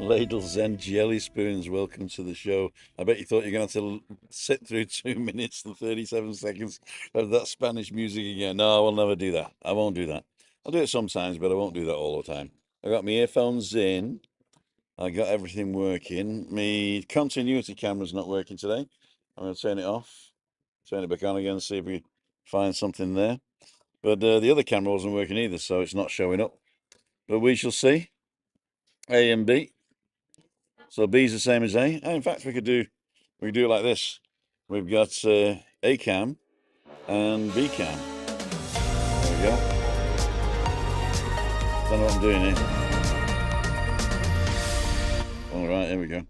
Ladles and jelly spoons, welcome to the show. I bet you thought you're going to have to sit through 2 minutes and 37 seconds of that Spanish music again. No, I will never do that. I won't do that. I'll do it sometimes, but I won't do that all the time. I got my earphones in. I got everything working. My continuity camera's not working today. I'm going to turn it off, turn it back on again, see if we find something there. But the other camera wasn't working either, so it's not showing up. But we shall see. A and B. So B is the same as A. In fact, we could do it like this. We've got A cam and B cam. There we go. Don't know what I'm doing here. All right, here we go.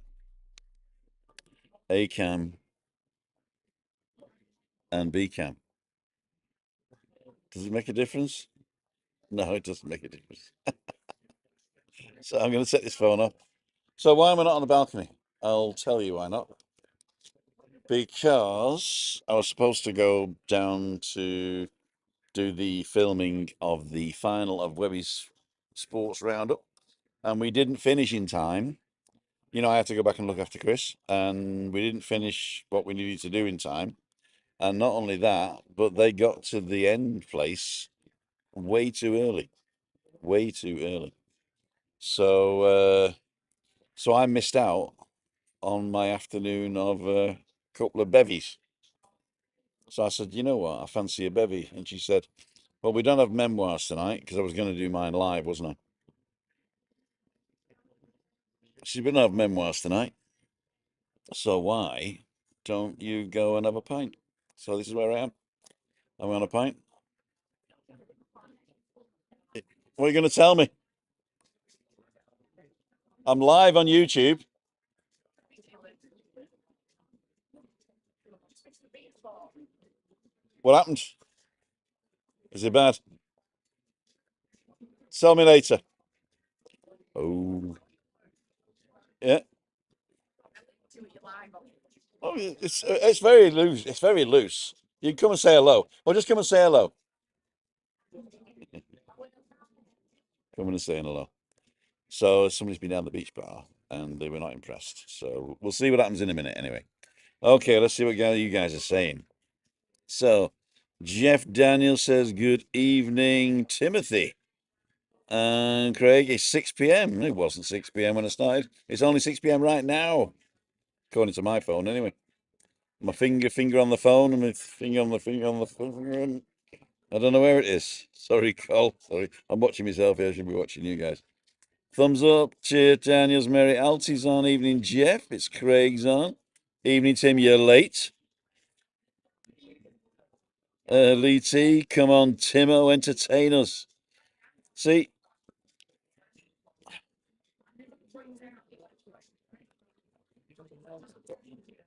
A cam and B cam. Does it make a difference? No, it doesn't make a difference. So I'm going to set this phone up. So why am I not on the balcony? I'll tell you why not. Because I was supposed to go down to do the filming of the final of Webby's sports roundup, and we didn't finish in time. I had to go back and look after Chris, and we didn't finish what we needed to do in time. And not only that, but they got to the end place way too early, way too early. So, so I missed out on my afternoon of a couple of bevies. So I said, you know what, I fancy a bevy. And she said, well, we don't have memoirs tonight because I was going to do mine live, wasn't I? She's going to have memoirs tonight. So why don't you go and have a pint? So this is where I am. I'm on a pint. What are you going to tell me? I'm live on YouTube. What happened? Is it bad? Tell me later. Oh, yeah. Oh, it's very loose. It's very loose. You can come and say hello. Or just come and say hello. Come and say hello. So somebody's been down the beach bar and they were not impressed. So we'll see what happens in a minute anyway. Okay, let's see what you guys are saying. So Jeff Daniel says, good evening, Timothy. And Craig, it's 6 p.m. It wasn't 6 p.m. when I started. It's only 6 p.m. right now, according to my phone anyway. My finger on the phone and my finger on the phone. I don't know where it is. Sorry, Cole. Sorry. I'm watching myself here. I should be watching you guys. Thumbs up. Cheers, Daniels. Mary Alti's on. Evening, Jeff. It's Craig's on. Evening, Tim. You're late. Lee T. Come on, Timo. Entertain us. See?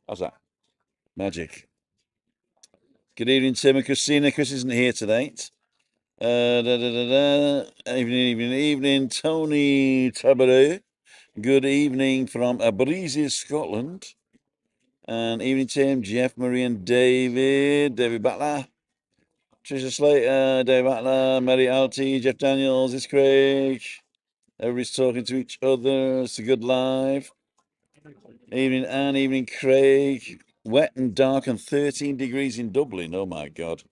How's that? Magic. Good evening, Tim and Christina. Chris isn't here tonight. Evening, Tony Tabarou. Good evening from Breezy, Scotland. And evening, Tim, Jeff, Marie, and David Butler, Trisha Slater, Dave Butler, Mary Alty, Jeff Daniels, it's Craig. Everybody's talking to each other. It's a good live. Evening, Anne, evening, Craig. Wet and dark and 13 degrees in Dublin. Oh my God.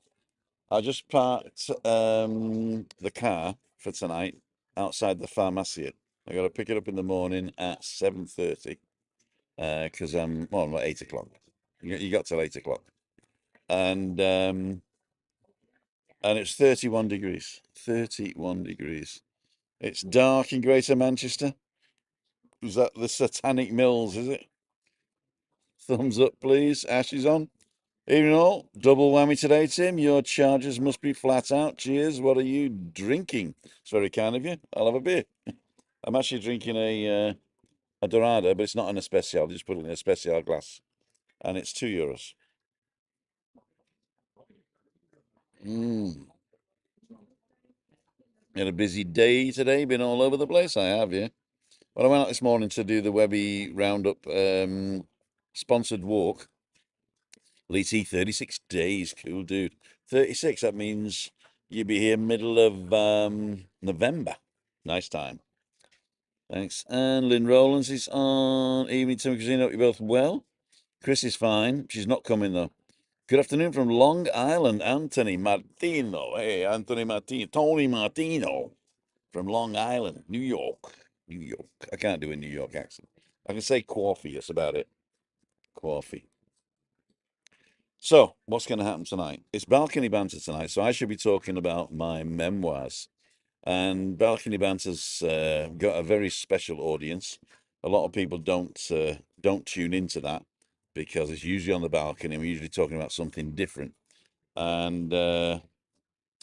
I just parked the car for tonight outside the pharmacy. I got to pick it up in the morning at 7:30 because not 8 o'clock. You got till 8 o'clock, and it's 31 degrees. 31 degrees. It's dark in Greater Manchester. Is that the Satanic Mills? Is it? Thumbs up, please. Ash is on. Evening all, double whammy today, Tim. Your charges must be flat out. Cheers. What are you drinking? It's very kind of you. I'll have a beer. I'm actually drinking a Dorada, but it's not an Especial. Just put it in a Especial glass, and it's €2. Mm. Had a busy day today. Been all over the place. I have, yeah. Well, I went out this morning to do the Webby Roundup sponsored walk. Lee T, 36 days. Cool, dude. 36, that means you'll be here middle of November. Nice time. Thanks. And Lynn Rowlands is on. Evening, Tim Casino. Hope you're both well. Chris is fine. She's not coming, though. Good afternoon from Long Island, Anthony Martino. Hey, Anthony Martino. Tony Martino from Long Island, New York. New York. I can't do a New York accent. I can say coffee. That's about it. Coffee. So, what's going to happen tonight? It's balcony banter tonight, so I should be talking about my memoirs. And balcony banter's got a very special audience. A lot of people don't tune into that because it's usually on the balcony. We're usually talking about something different. And but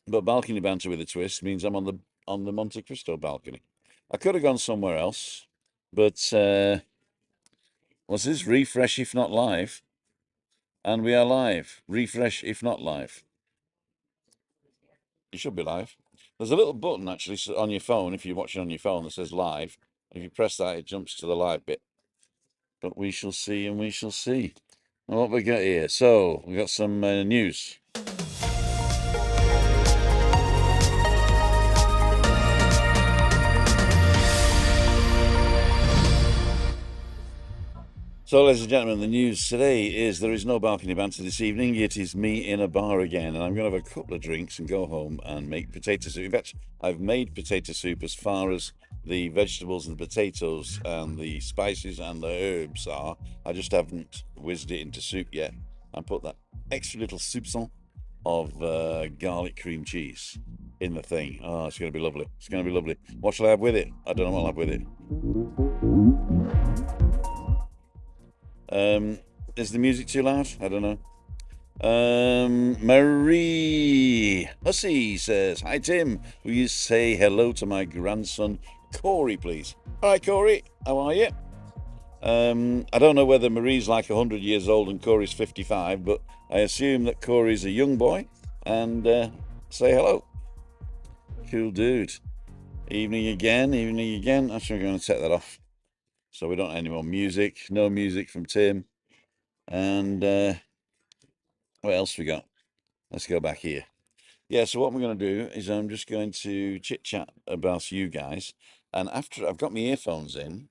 balcony banter with a twist means I'm on the Monte Cristo balcony. I could have gone somewhere else, but what's this? Refresh if not live. And we are live. Refresh if not live. You should be live. There's a little button actually on your phone, if you're watching on your phone, that says live. If you press that, it jumps to the live bit. But we shall see and we shall see. And what we got here? So, we got some news. So, ladies and gentlemen, the news today is there is no balcony banter this evening. It is me in a bar again, and I'm going to have a couple of drinks and go home and make potato soup. In fact, I've made potato soup as far as the vegetables and the potatoes and the spices and the herbs are. I just haven't whizzed it into soup yet and put that extra little soupçon of garlic cream cheese in the thing. Oh, it's going to be lovely. It's going to be lovely. What shall I have with it? I don't know what I'll have with it. Is the music too loud? I don't know. Marie Hussey says, "Hi Tim, will you say hello to my grandson Corey, please?" Hi Corey, how are you? I don't know whether Marie's like 100 years old and Corey's 55, but I assume that Corey's a young boy. And say hello. Cool dude. Evening again. Actually, I'm going to take that off so we don't have any more music. No music from Tim. And what else we got? Let's go back here. Yeah, so what we're going to do is I'm just going to chit chat about you guys. And after I've got my earphones in,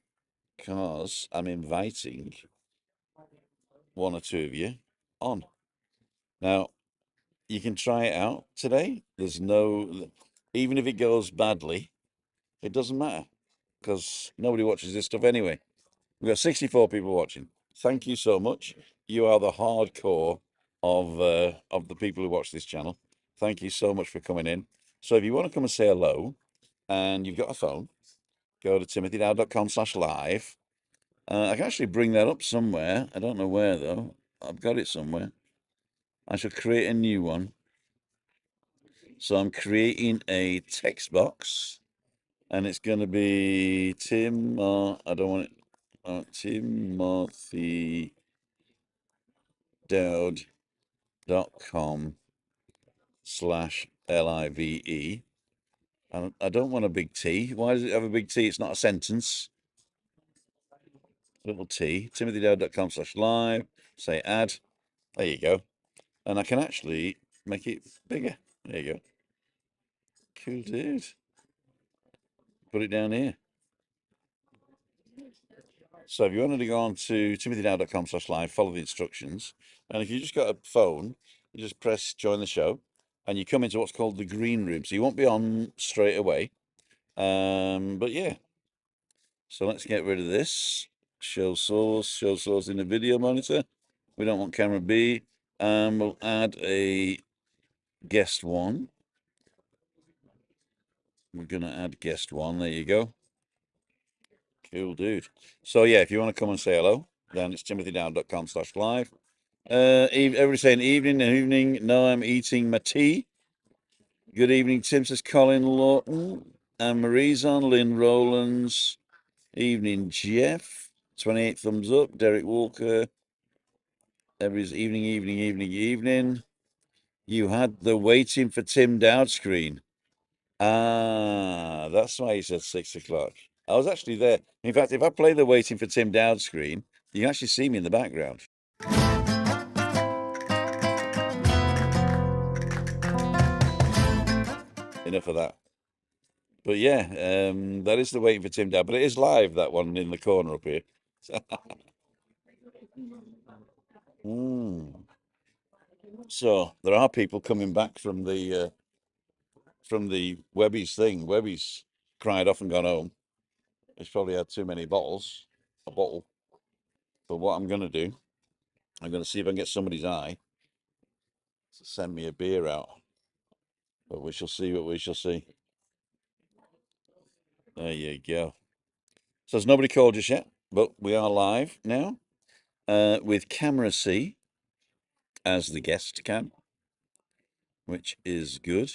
because I'm inviting one or two of you on. Now, you can try it out today. There's no, even if it goes badly, it doesn't matter because nobody watches this stuff anyway. We've got 64 people watching. Thank you so much. You are the hardcore of the people who watch this channel. Thank you so much for coming in. So if you want to come and say hello and you've got a phone, go to timothydow.com/live. I can actually bring that up somewhere. I don't know where though. I've got it somewhere. I shall create a new one. So I'm creating a text box and it's going to be Tim, I don't want it. TimothyDowd.com/live. And I don't want a big T. Why does it have a big T? It's not a sentence. Little T. TimothyDowd.com/live. Say add. There you go. And I can actually make it bigger. There you go. Cool dude. Put it down here. So if you wanted to go on to timothydow.com/live, follow the instructions. And if you just got a phone, you just press join the show and you come into what's called the green room. So you won't be on straight away. But yeah. So let's get rid of this. Show source in the video monitor. We don't want camera B. And we'll add a guest one. We're going to add guest one. There you go. Cool dude. So yeah, if you want to come and say hello, then it's timothydown.com/live. Everybody's saying evening. No, I'm eating my tea. Good evening, Tim, says Colin Lawton. And Marie's on, Lynn Rowlands. Evening, Jeff. 28 thumbs up. Derek Walker. Everybody's evening. You had the waiting for Tim Dowd screen. Ah, that's why he said 6 o'clock. I was actually there. In fact, if I play the waiting for Tim Dowd screen, you can actually see me in the background. Enough of that. But yeah, that is the waiting for Tim down. But it is live, that one in the corner up here. So there are people coming back from the Webby's thing. Webby's cried off and gone home. He's probably had too many bottles, a bottle. But what I'm going to do, I'm going to see if I can get somebody's eye to send me a beer out. But we shall see what we shall see. There you go. So there's nobody called just yet, but we are live now with Camera C as the guest cam, which is good.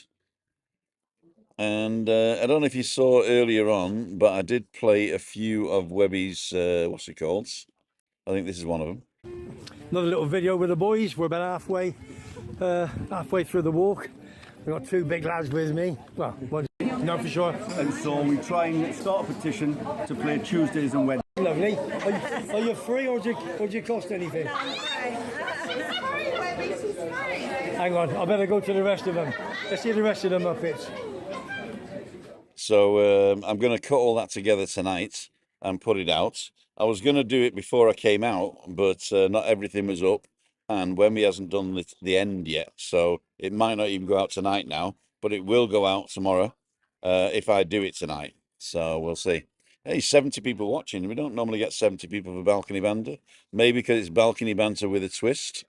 And I don't know if you saw earlier on, but I did play a few of Webby's, what's it called? I think this is one of them. Another little video with the boys. We're about halfway through the walk. We've got two big lads with me. Well, one, no, for sure. And so we try and start a petition to play Tuesdays and Wednesdays. Lovely. Are you free or do you cost anything? Hang on, I better go to the rest of them. Let's see the rest of the Muppets. So I'm going to cut all that together tonight and put it out. I was going to do it before I came out, but not everything was up. And Wemmy hasn't done the end yet, so it might not even go out tonight now, but it will go out tomorrow if I do it tonight. So we'll see. Hey, 70 people watching. We don't normally get 70 people for Balcony Banter. Maybe because it's Balcony Banter with a twist.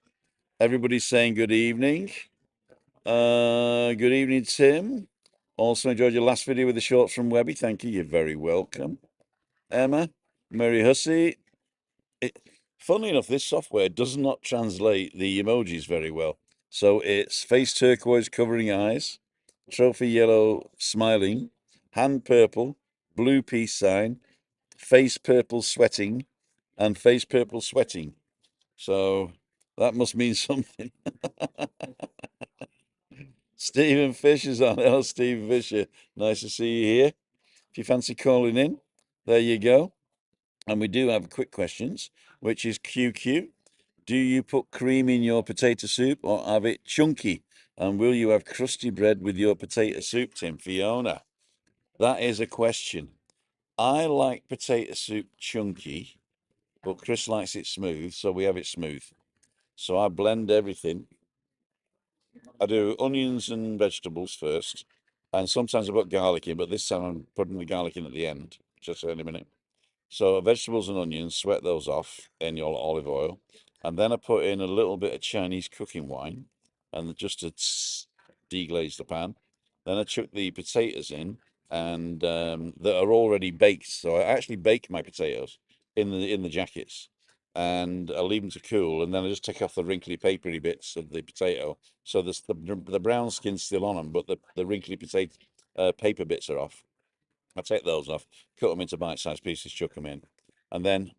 Everybody's saying good evening. Good evening, Tim. Also enjoyed your last video with the shorts from Webby. Thank you. You're very welcome. Emma, Mary Hussey. Funnily enough, this software does not translate the emojis very well. So it's face turquoise covering eyes, trophy yellow smiling, hand purple, blue peace sign, face purple sweating, and face purple sweating. So that must mean something. Stephen Fisher's on. Hello, Stephen Fisher. Nice to see you here. If you fancy calling in, there you go. And we do have quick questions, which is QQ. Do you put cream in your potato soup or have it chunky? And will you have crusty bread with your potato soup, Tim? Fiona, that is a question. I like potato soup chunky, but Chris likes it smooth, so we have it smooth. So I blend everything. I do onions and vegetables first, and sometimes I put garlic in, but this time I'm putting the garlic in at the end, just in a minute. So vegetables and onions, sweat those off in your olive oil, and then I put in a little bit of Chinese cooking wine, and just to deglaze the pan. Then I chuck the potatoes in, and that are already baked. So I actually bake my potatoes in the jackets, and I leave them to cool, and then I just take off the wrinkly, papery bits of the potato. So the brown skin's still on them, but the wrinkly potato paper bits are off. I take those off, cut them into bite-sized pieces, chuck them in, and then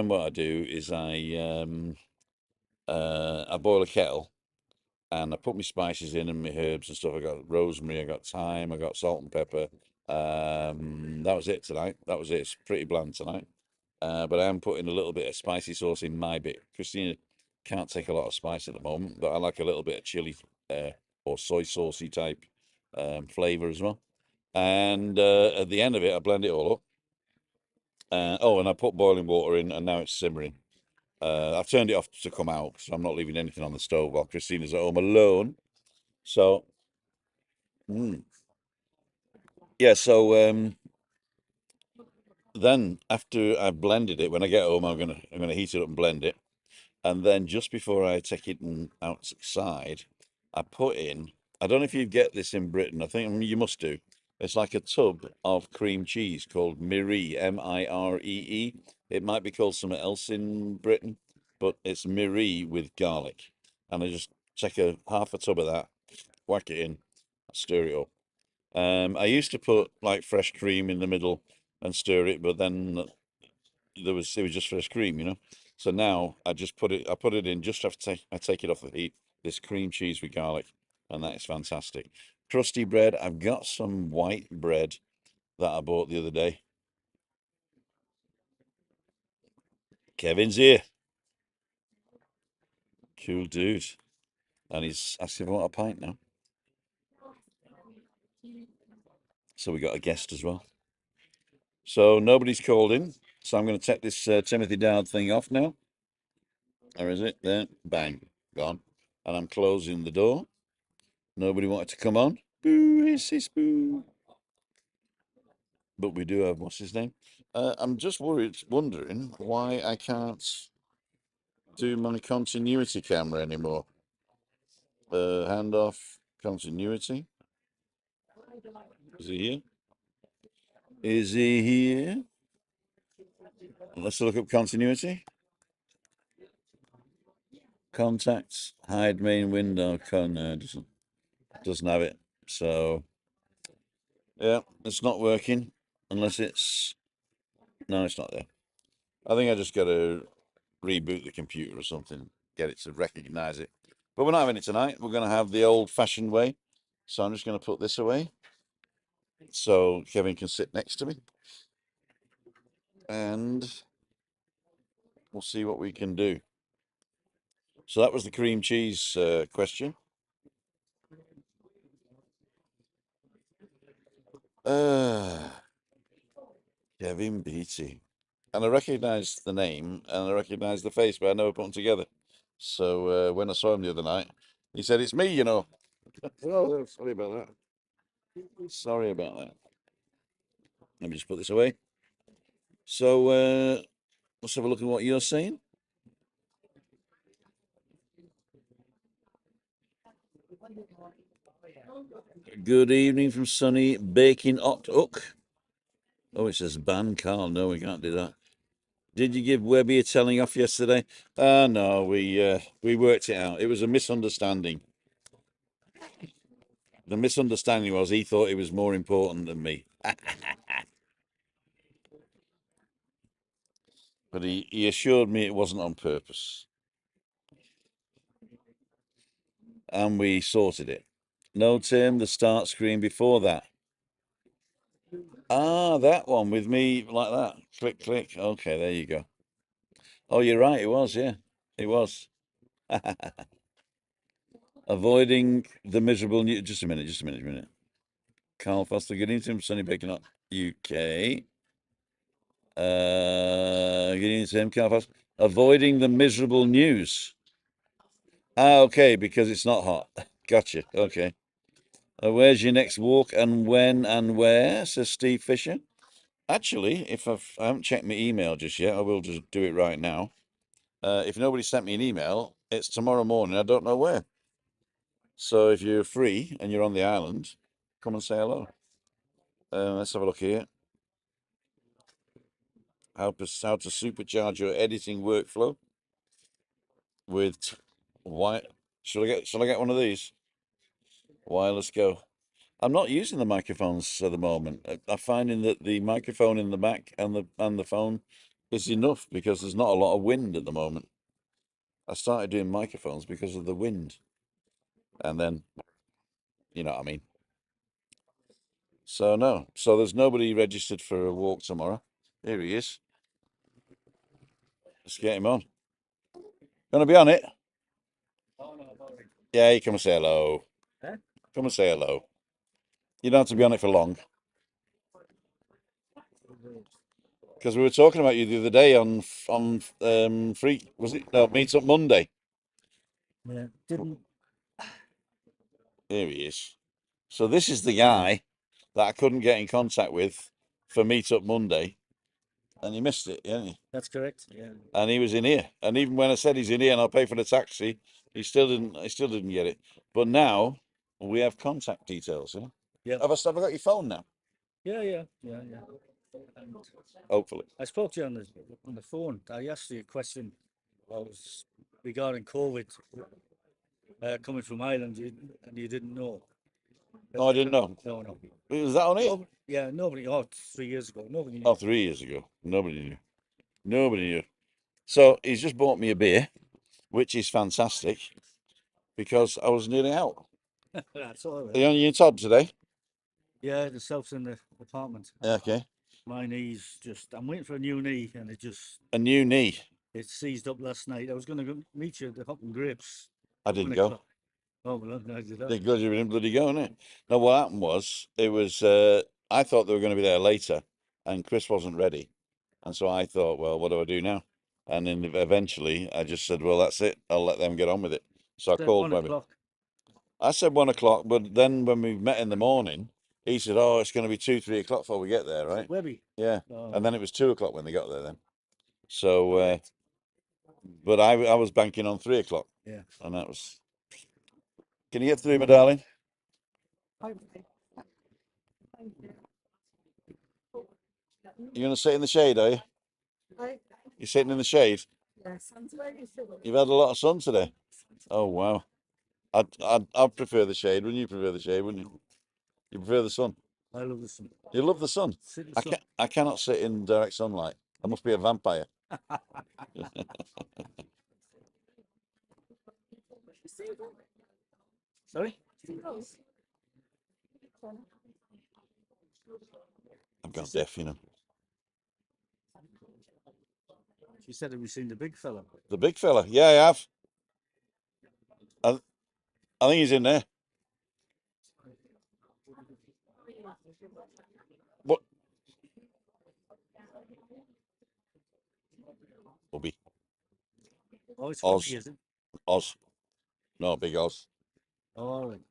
what I do is I boil a kettle and I put my spices in and my herbs and stuff. I got rosemary, I got thyme, I got salt and pepper. That was it tonight. That was it. It's pretty bland tonight. But I am putting a little bit of spicy sauce in my bit. Christina can't take a lot of spice at the moment, but I like a little bit of chili or soy saucy type flavour as well. And at the end of it, I blend it all up. And I put boiling water in, and now it's simmering. I've turned it off to come out, so I'm not leaving anything on the stove while Christina's at home alone. So, yeah, so then after I've blended it, when I get home, I'm gonna heat it up and blend it. And then just before I take it outside, I put in, I don't know if you get this in Britain, I mean, you must do. It's like a tub of cream cheese called Miree, Miree. It might be called something else in Britain, but it's Miree with garlic. And I just take half a tub of that, whack it in, stir it up. I used to put like fresh cream in the middle and stir it, but then it was just fresh cream, you know. So now I put it in just after I take it off the heat. This cream cheese with garlic, and that is fantastic. Crusty bread. I've got some white bread that I bought the other day. Kevin's here, cool dude, and he's asking if I want a pint now. So we got a guest as well. So nobody's called in. So I'm going to take this Timothy Dowd thing off now. Or is it? There. Bang. Gone. And I'm closing the door. Nobody wanted to come on. Boo, hissy, boo. But we do have, what's his name? I'm just wondering why I can't do my continuity camera anymore. Hand off, continuity. Is he here? Is he here? Let's look up continuity. Contacts, hide main window. No, doesn't have it. So, yeah, it's not working unless it's. No, it's not there. I think I just got to reboot the computer or something, get it to recognize it. But we're not having it tonight. We're going to have the old-fashioned way. So I'm just going to put this away so Kevin can sit next to me. And we'll see what we can do. So that was the cream cheese question. Kevin Beattie. And I recognised the name and I recognised the face, but I never put them together. So when I saw him the other night, he said, "It's me, you know." Oh, sorry about that. Sorry about that. Let me just put this away. So let's have a look at what you're saying. Good evening from sunny Baking Hook. Oh, it says ban Carl. No, we can't do that. Did you give Webby a telling off yesterday? No, we worked it out. It was a misunderstanding. The misunderstanding was he thought he was more important than me. But he assured me it wasn't on purpose. And we sorted it. No, Tim, the start screen before that. Ah, that one with me like that. Click, click. Okay, there you go. Oh, you're right. It was, yeah. It was. Avoiding the miserable new. Just a minute. Carl Foster, good evening, Tim. Sunny Bacon Up, UK. Good evening, Tim. Carl Foster. Avoiding the miserable news. Ah, okay, because it's not hot. Gotcha. Okay. Where's your next walk and when and where? Says Steve Fisher. Actually, if I haven't checked my email just yet, I will just do it right now. If nobody sent me an email, it's tomorrow morning. I don't know where. So if you're free and you're on the island, come and say hello. Let's have a look here. How to supercharge your editing workflow with why? Shall I get one of these? Wireless Go. I'm not using the microphones at the moment. I'm finding that the microphone in the back and the phone is enough because there's not a lot of wind at the moment. I started doing microphones because of the wind, and then you know what I mean. So no, so there's nobody registered for a walk tomorrow. Here he is. Let's get him on. Gonna be on it? Yeah, you come and say hello. Come and say hello. You don't have to be on it for long. Because we were talking about you the other day on free, was it? No, Meetup Monday. Yeah, didn't. Here he is. So this is the guy that I couldn't get in contact with for Meetup Monday, and he missed it, yeah. That's correct. Yeah. And he was in here, and even when I said he's in here and I'll pay for the taxi, he still didn't. He still didn't get it. But now we have contact details. Yeah. Yeah. Have I got your phone now? Yeah. And Hopefully. I spoke to you on the phone. I asked you a question. Was regarding COVID coming from Ireland, and you didn't know. No, I didn't know. No. Was that on it? Yeah, nobody. Oh, 3 years ago, nobody knew. Oh, 3 years ago. Nobody knew. Nobody knew. So he's just bought me a beer, which is fantastic because I was nearly out. That's all Are right. you on your Todd today? Yeah, the self's in the apartment. Okay. My knee's just. I'm waiting for a new knee, and A new knee. it seized up last night. I was going to go meet you at the Hop and Grapes. I didn't go. Oh well, no, I did that. Because you didn't bloody go, innit? No, what happened was it was I thought they were going to be there later, and Chris wasn't ready, and so I thought, well, what do I do now? And then eventually, I just said, well, that's it. I'll let them get on with it. So I Said called 1 Webby. o'clock. I said 1 o'clock, but then when we met in the morning, he said, "Oh, it's going to be 2, 3 o'clock before we get there, right?" Webby. Yeah, Oh, and then it was 2 o'clock when they got there. Then, so, correct. but I was banking on 3 o'clock, Yeah. and that was. Can you get through, my darling? You're going to sit in the shade, are you? You're sitting in the shade. You've had a lot of sun today. Oh wow. I'd prefer the shade. Wouldn't you prefer the shade? Wouldn't you? You prefer the sun. I love the sun. You love the sun. Sit in the sun. I cannot sit in direct sunlight. I must be a vampire. Sorry? I've got deaf, you know. She said, have you seen the big fella? The big fella. Yeah, I have. I think he's in there. What? Bobby. Oh, it's Oz. funny, is it? Oz. No, big Oz. Oh, all right.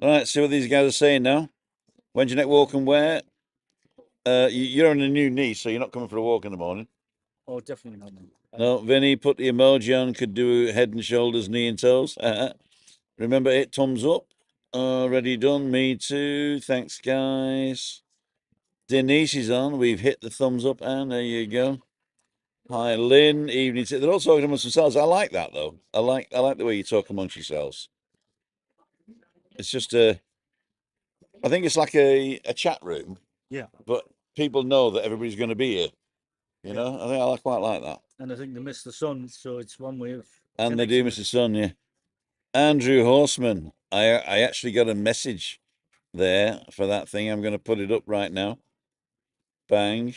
All right, see what these guys are saying now. When's your next walk and where? You're on a new knee, so you're not coming for a walk in the morning. Oh, definitely not. Man. No, Vinny, put the emoji on, could do head and shoulders, knee and toes. Remember, 8 thumbs up. Already done. Me too. Thanks, guys. Denise is on. We've hit the thumbs up, and there you go. Hi, Lynn. Evening. They're all talking amongst themselves. I like that though. I like the way you talk amongst yourselves. It's just I think it's like a chat room, Yeah. but people know that everybody's going to be here. You Yeah. know, I think I quite like that. And I think they miss the sun, so it's one way of. And they do, Mr. Sun. Yeah. Andrew Horseman. I actually got a message there for that thing. I'm going to put it up right now. Bang,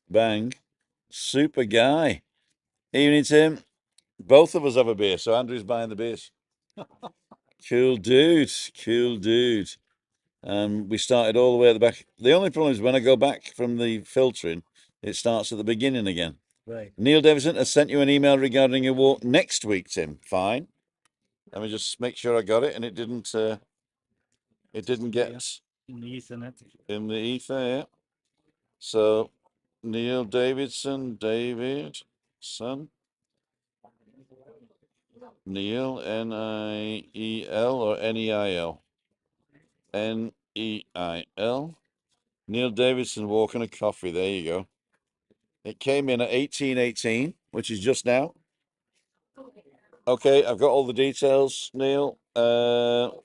bang. Super guy. Evening, Tim. Both of us have a beer, so Andrew's buying the beers. Cool dude. Cool dude. We started all the way at the back. The only problem is when I go back from the filtering, it starts at the beginning again. Right. Neil Davison has sent you an email regarding your walk next week, Tim. Fine. Let me just make sure I got it, and it didn't. It didn't get in the Ethernet. In the ether. Yeah. So Neil Davidson, Davidson, Neil Niel or Neil, Neil. Neil Davidson walking a coffee. There you go. It came in at 1818, which is just now. Okay, I've got all the details, Neil.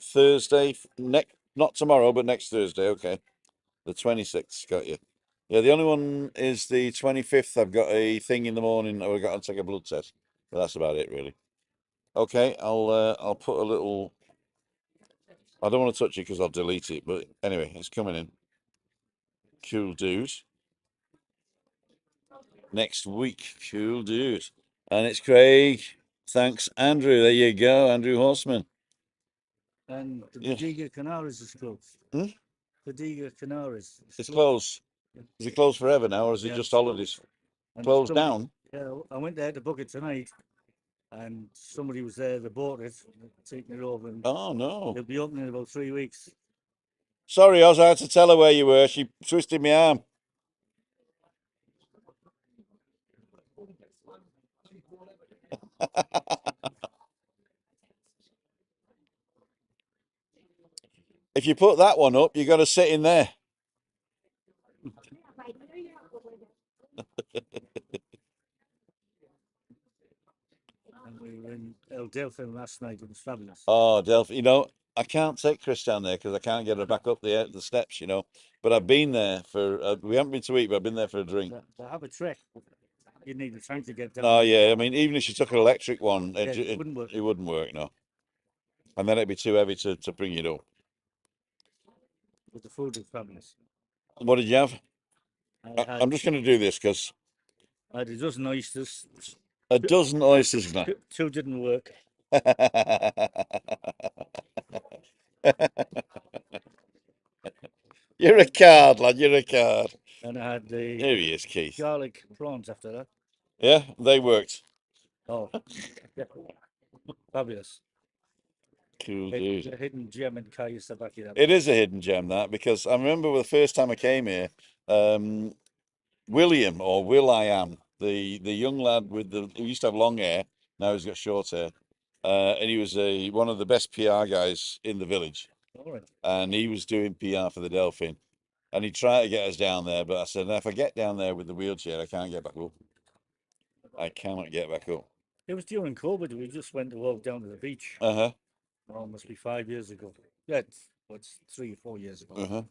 Thursday, not tomorrow, but next Thursday. Okay, the 26th. Got you. Yeah, the only one is the 25th. I've got a thing in the morning. I've got to take a blood test, but that's about it, really. Okay, I'll put a little. I don't want to touch it because I'll delete it, but anyway, it's coming in. Cool dude. Next week, cool dude. And it's Craig. Thanks, Andrew. There you go, Andrew Horseman. And the Yeah. Bodega Canarias is closed. Bodega Canarias. It's closed. Is it closed forever now, or is it just holidays? Closed down? Yeah, I went there to book it tonight, and somebody was there. They bought it, taking it over. And oh no! They'll be open in about 3 weeks. Sorry, Oz. I had to tell her where you were. She twisted my arm. If you put that one up, you got to sit in there. And we were in El Delfin last night. It was fabulous. Oh, Delphi. You know, I can't take Chris down there because I can't get her back up the steps. You know, but I've been there for. We haven't been to eat, but I've been there for a drink. To have a trek, you need a tank to get down. Oh yeah, I mean, even if she took an electric one, it wouldn't work. It wouldn't work, no. And then it'd be too heavy to bring it up. But the food was fabulous. What did you have? I'm just going to do this because I had a dozen oysters. A dozen oysters. Two didn't work. You're a card, lad. You're a card. And I had the Here he is, Keith. garlic prawns after that. Yeah, they worked. Oh, yeah, fabulous. Cool, It's dude. a hidden gem in Kaya Sabaki. That It is a hidden gem, that, because I remember the first time I came here, um, William, or Will I Am, the young lad with the who used to have long hair, now he's got short hair, and he was one of the best PR guys in the village, All right. and he was doing PR for the Delphin, and he tried to get us down there, but I said, "No, if I get down there with the wheelchair, I can't get back up. I cannot get back up." It was during COVID. We just went to walk down to the beach. Uh-huh, Oh, must be 5 years ago. Yeah, it's 3 or 4 years ago. uh-huh.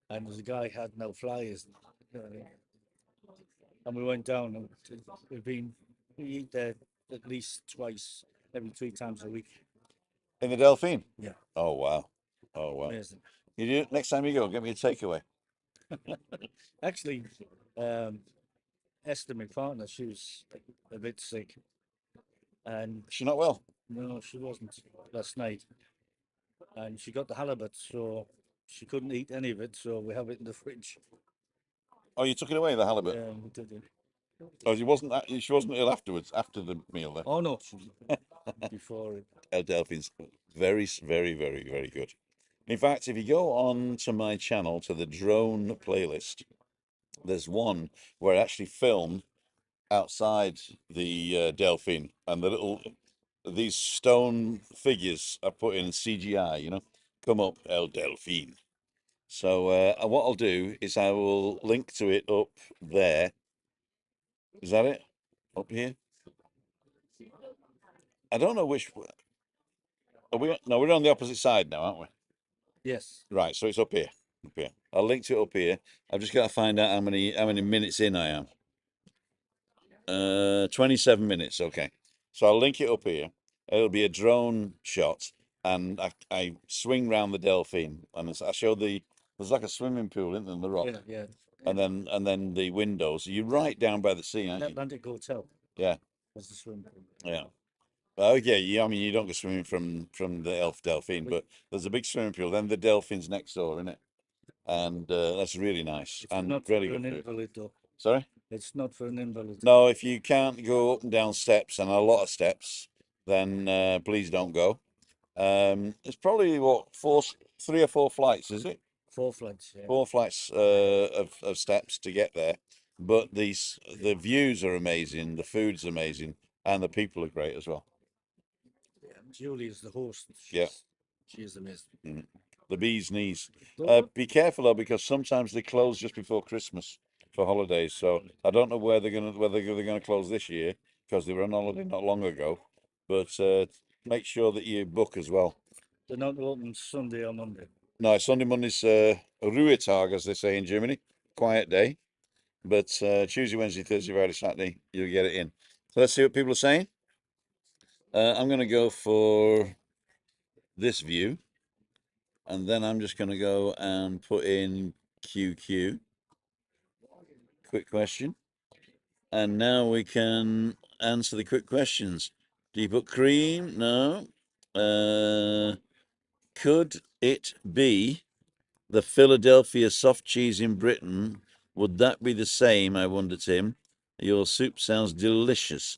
And there's a guy had no flyers. And we went down and we eat there at least twice, every 3 times a week. In the Delphine? Yeah. Oh, wow. Oh, wow. Amazing. You do, next time you go, get me a takeaway. Actually, Esther, my partner, she was a bit sick. And She's not well. no, she wasn't last night. And she got the halibut, so she couldn't eat any of it, so we have it in the fridge. Oh, you took it away, the halibut. We did it. Oh, she wasn't ill afterwards, after the meal then. Oh no, before it. Delphine's very, very, very, very good. In fact, if you go on to my channel, to the drone playlist, there's one where I actually film outside the Delphine, and these stone figures are put in CGI, come up El Delphine. So what I'll do is I will link to it up there. Is that it? Up here? I don't know which. Are we? No, we're on the opposite side now, aren't we? Yes. Right. So it's up here. Up here. I'll link to it up here. I've just got to find out how many minutes in I am. 27 minutes. Okay. So I'll link it up here. It'll be a drone shot, and I swing round the Delphine, and I show there's like a swimming pool in the rock, Yeah, yeah. and then the windows. You're right down by the sea, aren't you? Atlantic Hotel Yeah. was the swimming pool. Yeah. Oh yeah, I mean you don't go swimming from the Elf Delphine, but there's a big swimming pool. Then the Delphine's next door, isn't it? And that's really nice It's and not really for good an food. invalid though. Sorry? It's not for an invalid. No, if you can't go up and down steps and a lot of steps, then please don't go. It's probably what 3 or 4 flights, is it? 4 flights, yeah. 4 flights of steps to get there. But the views are amazing, the food's amazing, and the people are great as well. Julie is the host. Yeah. She is amazing. The bee's knees. So, Be careful though, because sometimes they close just before Christmas for holidays. So I don't know whether they're gonna close this year because they were on holiday not long ago. But make sure that you book as well. they're not open Sunday or Monday. No, Sunday, Monday's Ruhetag, as they say in Germany, quiet day. But Tuesday, Wednesday, Thursday, Friday, Saturday, you'll get it in. So let's see what people are saying. I'm going to go for this view, and then I'm just going to go and put in QQ. Quick question. And now we can answer the quick questions. Do you put cream? No. Could it be the Philadelphia soft cheese in Britain? Would that be the same? I wonder, Tim. Your soup sounds delicious.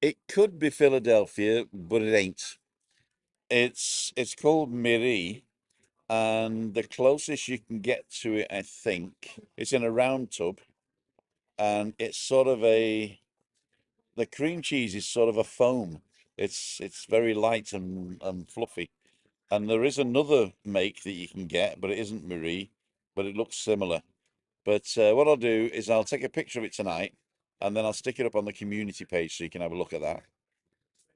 It could be Philadelphia, but it ain't. It's called Miri, and the closest you can get to it, I think, it's in a round tub, and it's sort of the cream cheese is sort of a foam. It's very light and fluffy. And there is another make that you can get, but it isn't Marie, but it looks similar. But what I'll do is I'll take a picture of it tonight, and then I'll stick it up on the community page so you can have a look at that.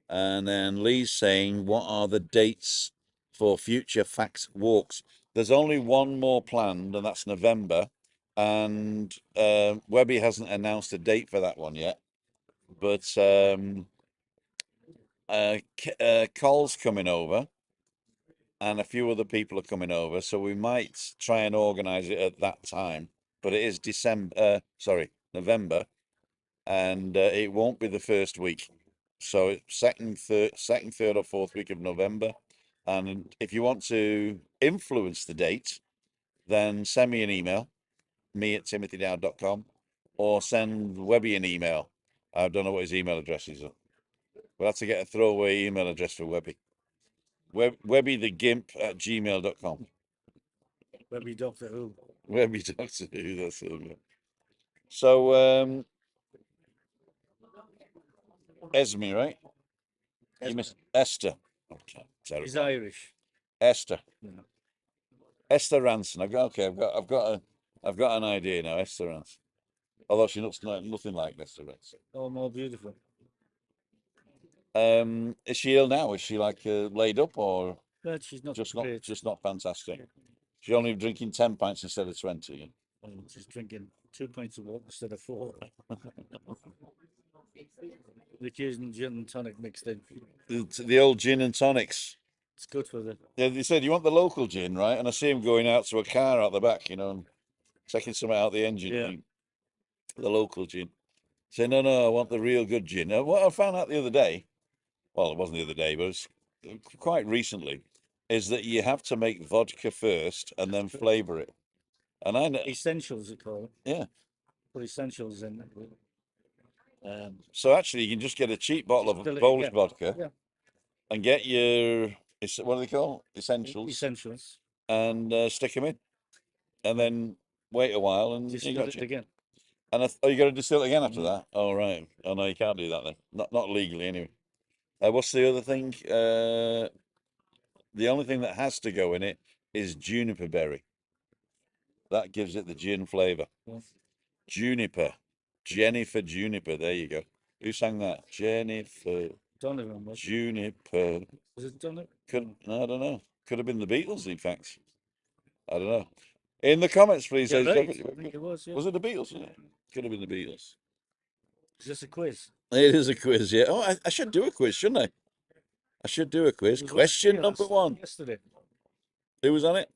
And then Lee's saying, what are the dates for future fact walks? There's only one more planned, and that's November. And Webby hasn't announced a date for that one yet. But Cole's coming over, and a few other people are coming over, so we might try and organise it at that time. But it is November, and it won't be the first week. So it's second, third, or fourth week of November. And if you want to influence the date, then send me an email, me@timothydowd.com, or send Webby an email. I don't know what his email address is. We'll have to get a throwaway email address for Webby. WebbyTheGimp@gmail.com. Webby Doctor Who. Webby Doctor Who, that's it. So, Esme, right? You missed Esther. Okay, He's terrible. Irish. Esther. Yeah. Esther Ranson. I've got an idea now. Esther Ranson. Although she looks nothing like Esther Ranson. Oh, more beautiful. Is she ill now? Is she like laid up, or But she's not just great. not fantastic? She's only drinking 10 pints instead of 20. And she's drinking 2 pints of water instead of 4. The occasional gin and tonic mixed in. The old gin and tonics. It's good for the. Yeah, they said you want the local gin, right? And I see him going out to a car out the back, and taking some out the engine. Yeah. The local gin. Say, no, I want the real good gin. Now, what I found out the other day, well, it wasn't the other day, but it's quite recently, is that you have to make vodka first and then flavour it. And I know, Essentials, they call it. yeah. Put essentials in. So actually, you can just get a cheap bottle of Still, Polish yeah. vodka Yeah. and get your, what do they call? Essentials. Essentials. And stick them in. And then wait a while and you Distill got it you. again. And you got to distill it again after that. Oh, right. Oh, no, you can't do that then. Not legally, anyway. What's the other thing? The only thing that has to go in it is juniper berry. That gives it the gin flavour. Yeah. Juniper. Jennifer Juniper. There you go. Who sang that? Jennifer Donovan, was it? Juniper. Was it Donovan? I don't know. Could have been the Beatles, in fact. I don't know. In the comments, please. Yeah, Say- right. I think it was, yeah. Was it the Beatles? Yeah. Could have been the Beatles. Is this a quiz? It is a quiz, yeah. Oh, I should do a quiz, shouldn't I? I should do a quiz. It was Question here number one. Yesterday. Who was on it?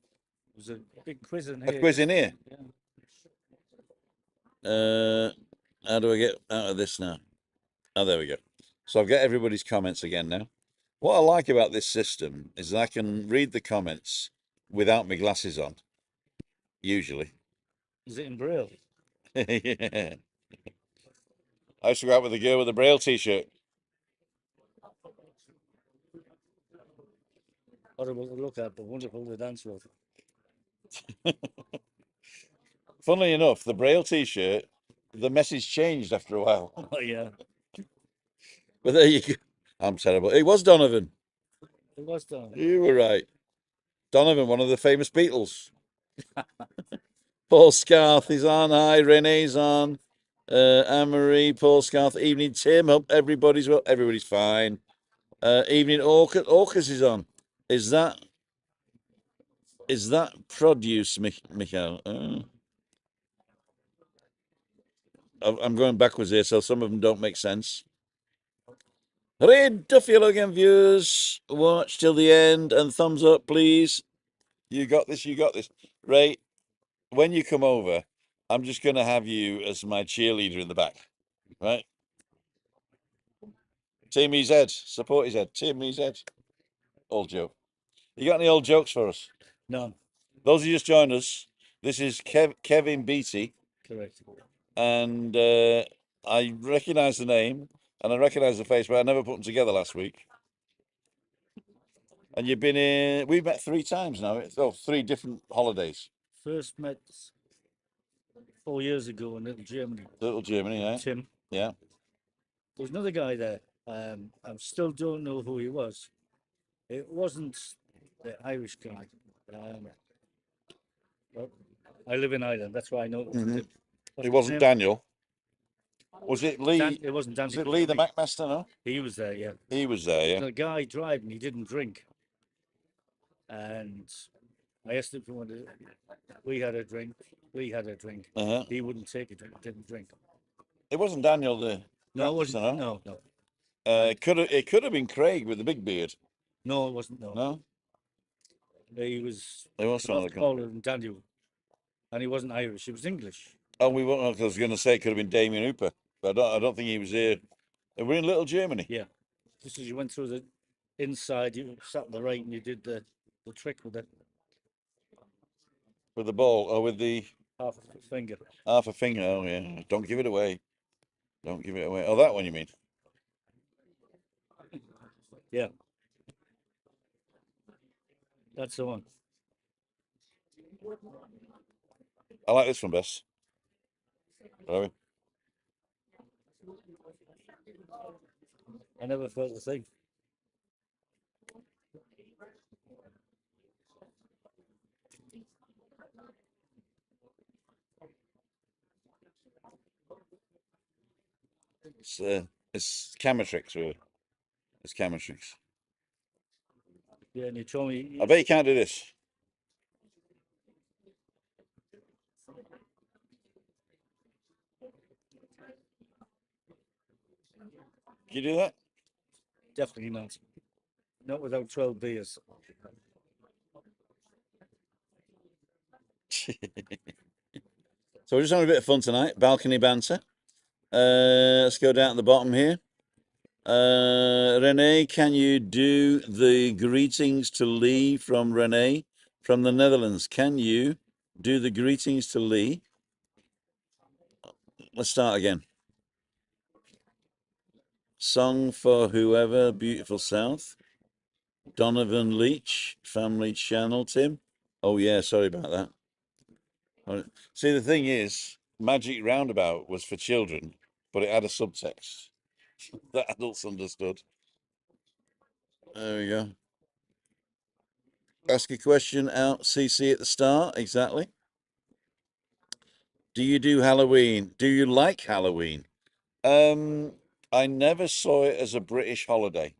It was a big quiz in A here. quiz in here. Yeah. How do I get out of this now? Oh, there we go. So I've got everybody's comments again now. What I like about this system is that I can read the comments without my glasses on, usually. Is it in Braille? Yeah. I used to go out with a girl with a Braille t-shirt. Horrible to look at, but wonderful to dance with. Funnily enough, the Braille t-shirt, the message changed after a while. Oh, yeah. But there you go. I'm terrible. It was Donovan. It was done. You were right. Donovan, one of the famous Beatles. Paul Scarth is on. Hi, Renee's on. Anne-Marie, Paul Scarth, evening. Tim, hope everybody's well. Everybody's fine. Evening. Orcus is on. Is that produce, Michael? I'm going backwards here, so some of them don't make sense. Red Duffy again, viewers. Watch till the end and thumbs up, please. You got this. You got this. Ray, when you come over, I'm just going to have you as my cheerleader in the back, right? Team EZ, support EZ. Team EZ. Old joke. You got any old jokes for us? None. Those who just joined us, this is Kevin Beattie. Correct. And I recognise the name and I recognise the face, but I never put them together last week. And you've been in, we've met 3 times now. 3 different holidays. First met 4 years ago in Little Germany. Little Germany, yeah. Tim. Yeah. There's another guy there. I still don't know who he was. It wasn't the Irish guy. Well, I live in Ireland. That's why I know it wasn't him. What's It his wasn't name? Daniel. Was it Lee? It wasn't Dan. Was it Lee the Macmaster? No, He was there, yeah. he was there. Yeah. The guy driving, he didn't drink. And I asked him if he wanted. We had a drink. We had a drink. He wouldn't take a drink. Didn't drink. It wasn't Daniel the. No, it wasn't. Macmaster, No. It could have been Craig with the big beard. No, it wasn't. No. No, He was it was a lot something. taller than Daniel. And he wasn't Irish. He was English. Oh, we won't. I was going to say it could have been Damien Hooper, but I don't think he was here. We're in Little Germany. Yeah. Just as you went through the inside, you sat on the right and you did the trick with it. With the ball or with the half a finger. half a finger. Oh yeah. Don't give it away. Don't give it away. Oh, that one you mean? Yeah. That's the one. I like this one best. Really? I never felt the thing. It's camera tricks, really. It's camera tricks. Yeah, and you told me. I bet you can't do this. Can you do that? Definitely not. Not without 12 beers. So we're just having a bit of fun tonight. Balcony banter. Let's go down to the bottom here. Renee, can you do the greetings to Lee from Renee from the Netherlands? Can you do the greetings to Lee? Let's start again. Song for whoever, Beautiful South. Donovan Leach, Family Channel, Tim. Oh yeah, sorry about that. See, the thing is, Magic Roundabout was for children, but it had a subtext that adults understood. There we go. Ask a question out, CC at the start, exactly. Do you do Halloween? Do you like Halloween? I never saw it as a British holiday.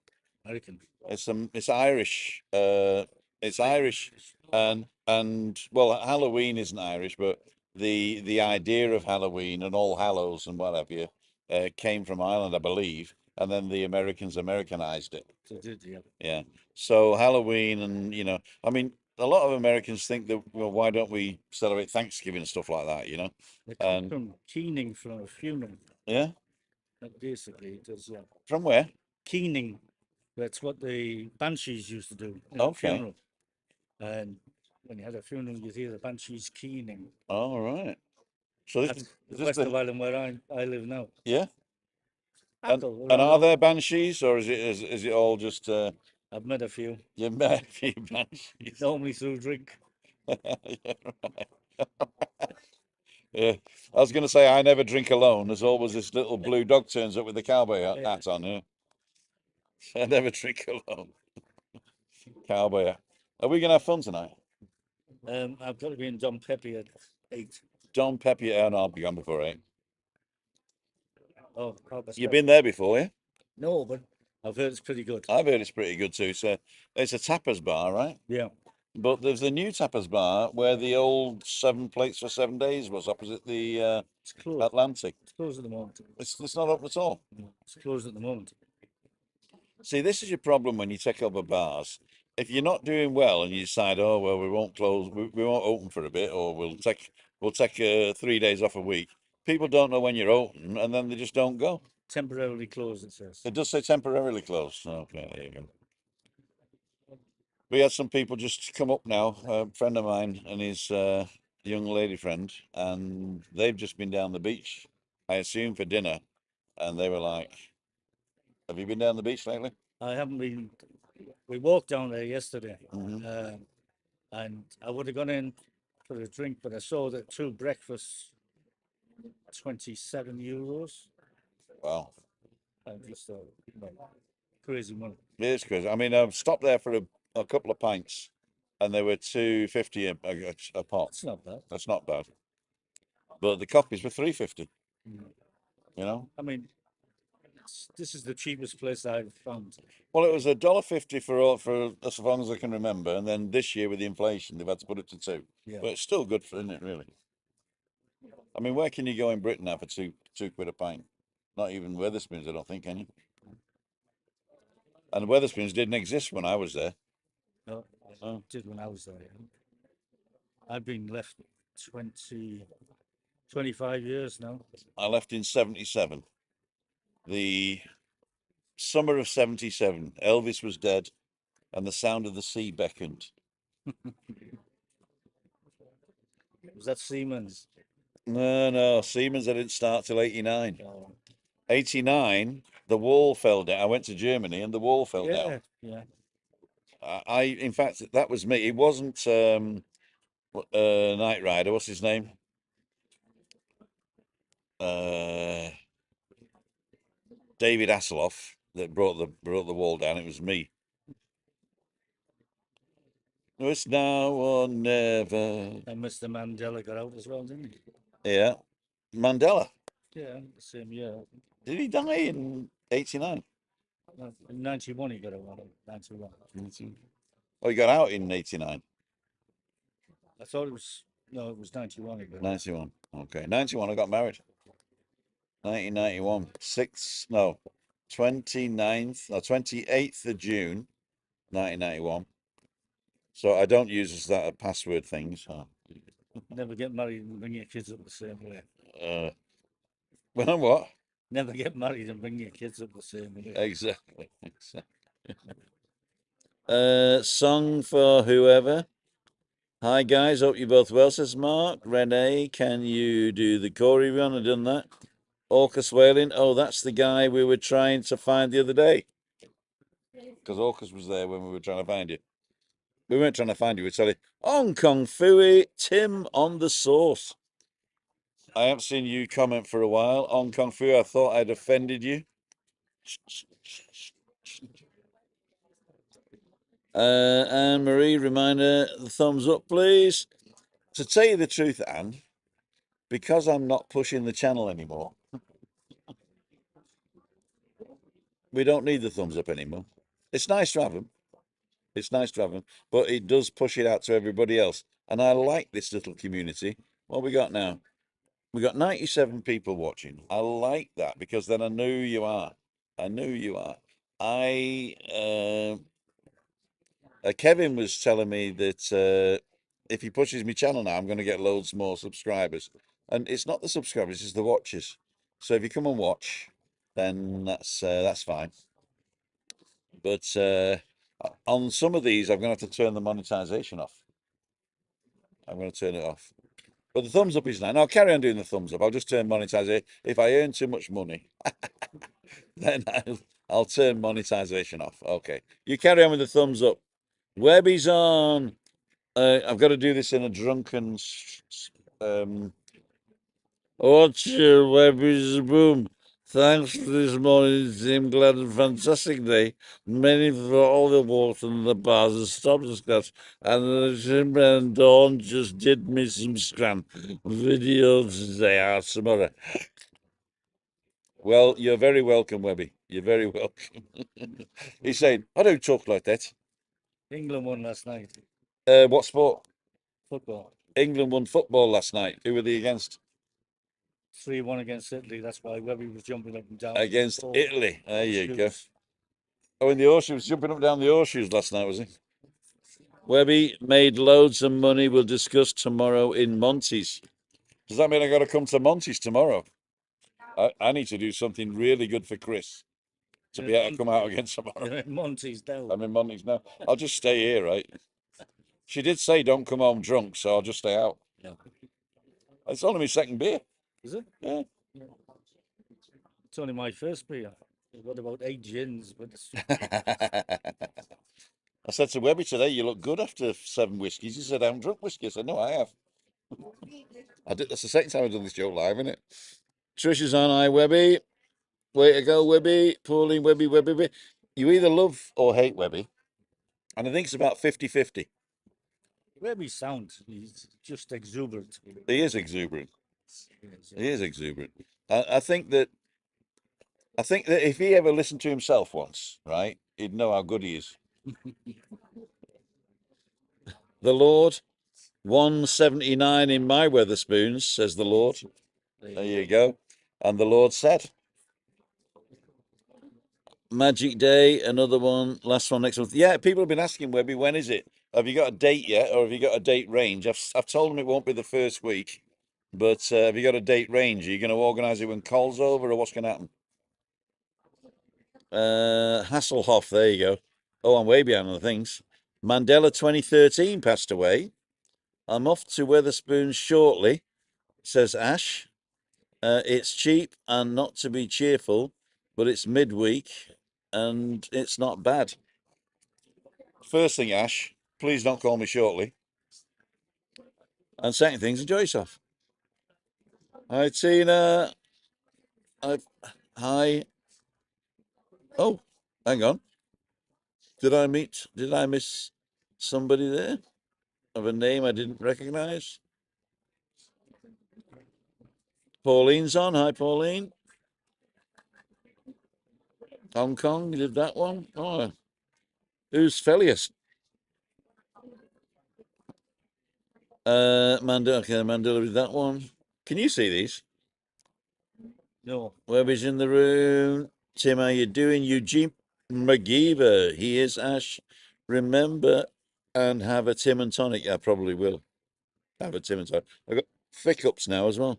American. It's Irish. It's Irish, and well, Halloween isn't Irish, but the idea of Halloween and All Hallows and what have you came from Ireland, I believe, and then the Americans Americanized it. They did, yeah. Yeah. So Halloween, and I mean, a lot of Americans think that, well, why don't we celebrate Thanksgiving and stuff like that, They come And from keening from a funeral. yeah, That basically, it does, yeah. from where? Keening. That's what the banshees used to do in a Okay. funeral. And when you had a funeral, you'd hear the banshees keening. All right. So That's this west the of Ireland where I live now. yeah. And Ackle, and around are the, there banshees, or is it all just I've met a few, you met a few banshees? normally through drink. Yeah, right. Yeah, I was going to say I never drink alone. There's always this little blue dog turns up with the cowboy hat on. Yeah, I never drink alone. Cowboy hat. Are we going to have fun tonight? I've got to be in Don Pepe at 8. Don Pepe, and I'll be on before 8. Oh, Harbour You've Scout. been there before, yeah? No, but I've heard it's pretty good. I've heard it's pretty good too. So it's a tapas bar, right? Yeah. But there's a new tapas bar where the old 7 plates for 7 days was opposite the It's closed. Atlantic. It's closed at the moment. It's not open at all. It's closed at the moment. See, this is your problem when you take over bars. If you're not doing well and you decide, oh well, we won't close, we won't open for a bit, or we'll take 3 days off a week. People don't know when you're open, and then they just don't go. Temporarily closed, it says. It does say temporarily closed. Okay, there you go. We had some people just come up now, a friend of mine and his young lady friend, and they've just been down the beach, I assume for dinner, and they were like, have you been down the beach lately? I haven't been. We walked down there yesterday, Mhm. and I would have gone in for a drink, but I saw that 2 breakfasts, €27. Wow. I just thought, well, crazy money. It is crazy. I mean, I've stopped there for a couple of pints, and they were $2.50 a pot. It's not bad. That's not bad. But the coffees were $3.50. Mm. You know. I mean, this is the cheapest place I've found. Well, it was $1.50 for as long as I can remember, and then this year with the inflation, they've had to put it to 2. Yeah. But it's still good for, isn't it? Really. I mean, where can you go in Britain now for two quid a pint? Not even Wetherspoons, I don't think, can you? And Wetherspoons didn't exist when I was there. No, Oh. did when I was there. I've been left 25 years now. I left in 77. The summer of 77. Elvis was dead, and the sound of the sea beckoned. Was that Siemens? No, Siemens I didn't start till 89. Oh, 89, the wall fell down. I went to Germany and the wall fell down. yeah. In fact, that was me. It wasn't Knight Rider. What's his name? David Hasselhoff that brought the wall down. It was me. It's now or never. And Mr. Mandela got out as well, didn't he? Yeah, Mandela. Yeah, the same year. Did he die in 89? In 91 he got out. 91. Oh, he got out in 89. I thought it was, no, it was 91 he got out. 91. Okay, 91. I got married. 1991. 28th of June, 1991. So I don't use that a password thing. So Never get married and bring your kids up the same way. when I'm what? Never get married and bring your kids up the same way. Exactly. Song for whoever. Hi guys, hope you're both well, says Mark. Renee, can you do the Corey run? I've done that. Orcus Whaling. Oh, that's the guy we were trying to find the other day. Because Orcus was there when we were trying to find you. We weren't trying to find you, we were telling Hong Kong Fooey, Tim on the sauce. I haven't seen you comment for a while. Hong Kong Fooey, I thought I'd offended you. Anne Marie, reminder, the thumbs up, please. To tell you the truth, Anne, because I'm not pushing the channel anymore, we don't need the thumbs up anymore. It's nice to have them. It's nice to have them, but it does push it out to everybody else. And I like this little community. What we got now? We got 97 people watching. I like that because then I know who you are. I know who you are. Kevin was telling me that if he pushes my channel now, I'm going to get loads more subscribers. And it's not the subscribers, it's the watchers. So if you come and watch, then that's fine. But on some of these, I'm going to have to turn the monetization off. I'm going to turn it off. But the thumbs up is nice. I'll carry on doing the thumbs up. I'll just turn monetization. If I earn too much money, then I'll turn monetization off. Okay. You carry on with the thumbs up. Webby's on. I've got to do this in a drunken. Watch your Webby's boom. Thanks for this morning's team. Glad and fantastic day. Many for all the water and the bars and stopped the scotch. And the Jim and Dawn just did me some scram video today or tomorrow. Well, you're very welcome, Webby. You're very welcome. He's saying, I don't talk like that. England won last night. What sport? Football. England won football last night. Who were they against? 3-1 against Italy. That's why Webby was jumping up and down. Against Italy. There you go. Oh, in the horseshoes, jumping up and down the horseshoes last night, was he? Webby made loads of money. We'll discuss tomorrow in Monty's. Does that mean I got to come to Monty's tomorrow? I need to do something really good for Chris to be able to come out again tomorrow. You're in Monty's now. I'm in Monty's now. I'll just stay here, right? She did say don't come home drunk, so I'll just stay out. Yeah. It's only my second beer. Is it? Yeah. It's only my first beer. I've got about 8 gins, but it's... I said to Webby today, you look good after 7 whiskies. He said, I haven't drunk whiskey. I said, no, I have. That's the second time I've done this joke live, isn't it? Trish is on. Hi, Webby. Way to go, Webby. Pauline, Webby. You either love or hate Webby. And I think it's about 50-50. Webby sounds, he's just exuberant. He is exuberant. He is exuberant. I think that if he ever listened to himself once, right, he'd know how good he is. The Lord, 179 in my Weatherspoons, says the Lord. There you go. And the Lord said, Magic Day, another one, last one next month. Yeah, people have been asking, Webby, when is it? Have you got a date yet, or have you got a date range? I've told them it won't be the first week, but have you got a date range? Are you going to organise it when Cole's over, or what's going to happen? Hasselhoff, there you go. Oh, I'm way behind on the things. Mandela 2013 passed away. I'm off to Weatherspoons shortly, says Ash. It's cheap and not to be cheerful, but it's midweek and it's not bad. First thing, Ash, please don't call me shortly. And second thing, enjoy yourself. Hi, Tina. Hi. Oh, hang on. Did I miss somebody there of a name I didn't recognize? Pauline's on. Hi, Pauline. Hong Kong, you did that one? Oh, who's Felius? Mandela, okay, Mandela did that one. Can you see these? No. Webby's in the room. Tim, how you doing? Eugene McGeever. He is Ash. Remember and have a Tim and tonic. I probably will have a Tim and tonic. I've got thick ups now as well.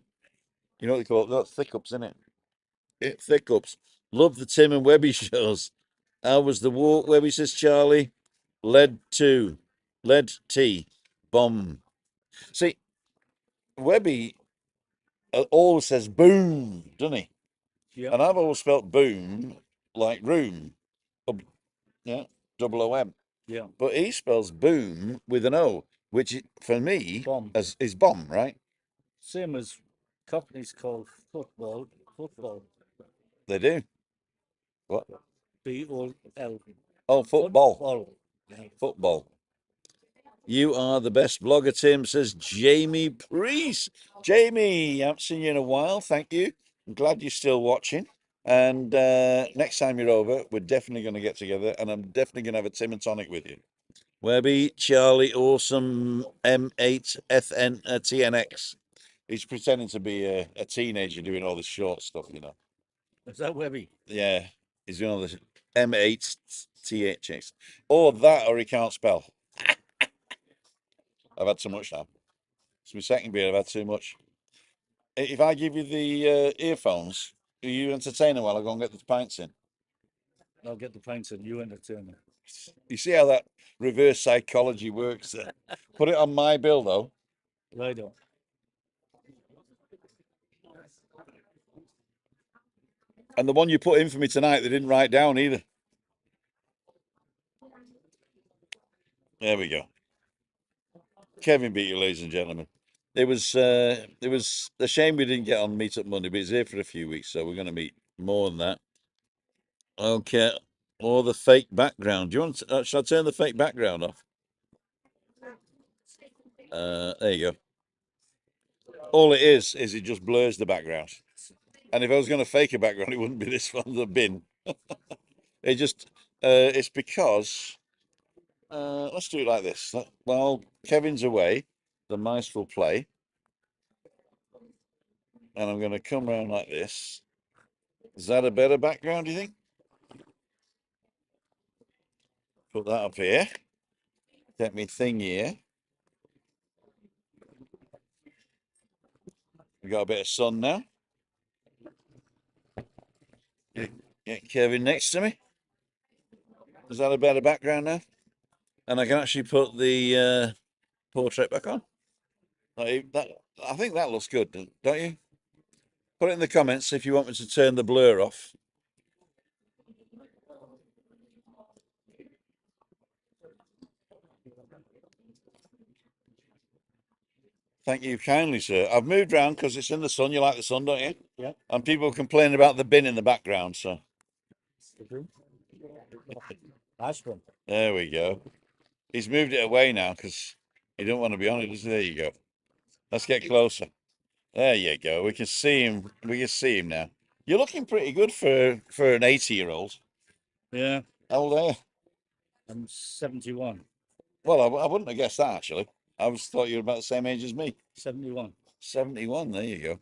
You know what they call it? That's thick ups, isn't it? Thick ups. Love the Tim and Webby shows. How was the walk, Webby, says Charlie? Lead tea, bomb. See, Webby always says boom, doesn't he? Yeah. And I've always spelt boom like room. Yeah, double O-M. Yeah. But he spells boom with an O, which for me Bomb. is bomb, right? Same as Cockney's called football. They do. What? B-O-L. Oh, football. Football. Yeah. Football. You are the best blogger, Tim, says Jamie Priest. Jamie, I haven't seen you in a while. Thank you. I'm glad you're still watching. And next time you're over, we're definitely going to get together, and I'm definitely going to have a Tim and tonic with you. Webby, Charlie, awesome, M8FN TNX. He's pretending to be a teenager doing all this short stuff, you know. Is that Webby? Yeah, he's doing all this M8 THX. Or that, or he can't spell. I've had too much now. It's my second beer. I've had too much. If I give you the earphones, are you entertaining while I go and get the pints in? I'll get the pints and you entertain me. You see how that reverse psychology works there? Put it on my bill, though. Right on. And the one you put in for me tonight, they didn't write down either. There we go. Kevin beat you, ladies and gentlemen. It was a shame we didn't get on Meetup Monday, but he's here for a few weeks, so we're going to meet more than that. Okay, or the fake background. Do you want? Should I turn the fake background off? There you go. All it is it just blurs the background. And if I was going to fake a background, it wouldn't be this from the bin. It just it's because let's do it like this. While Kevin's away, the mice will play. And I'm going to come around like this. Is that a better background, do you think? Put that up here. Get me thing here. We got a bit of sun now. Get Kevin next to me. Is that a better background now? And I can actually put the portrait back on. I think that looks good, don't you? Put it in the comments if you want me to turn the blur off. Thank you kindly, sir. I've moved around because it's in the sun. You like the sun, don't you? Yeah. And people complain about the bin in the background, so. Nice one. There we go. He's moved it away now because he don't want to be on it, does he? There you go. Let's get closer. There you go. We can see him. We can see him now. You're looking pretty good for an 80-year-old. Yeah. How old are you? I'm 71. Well, I wouldn't have guessed that, actually. I thought you were about the same age as me. 71. 71, there you go.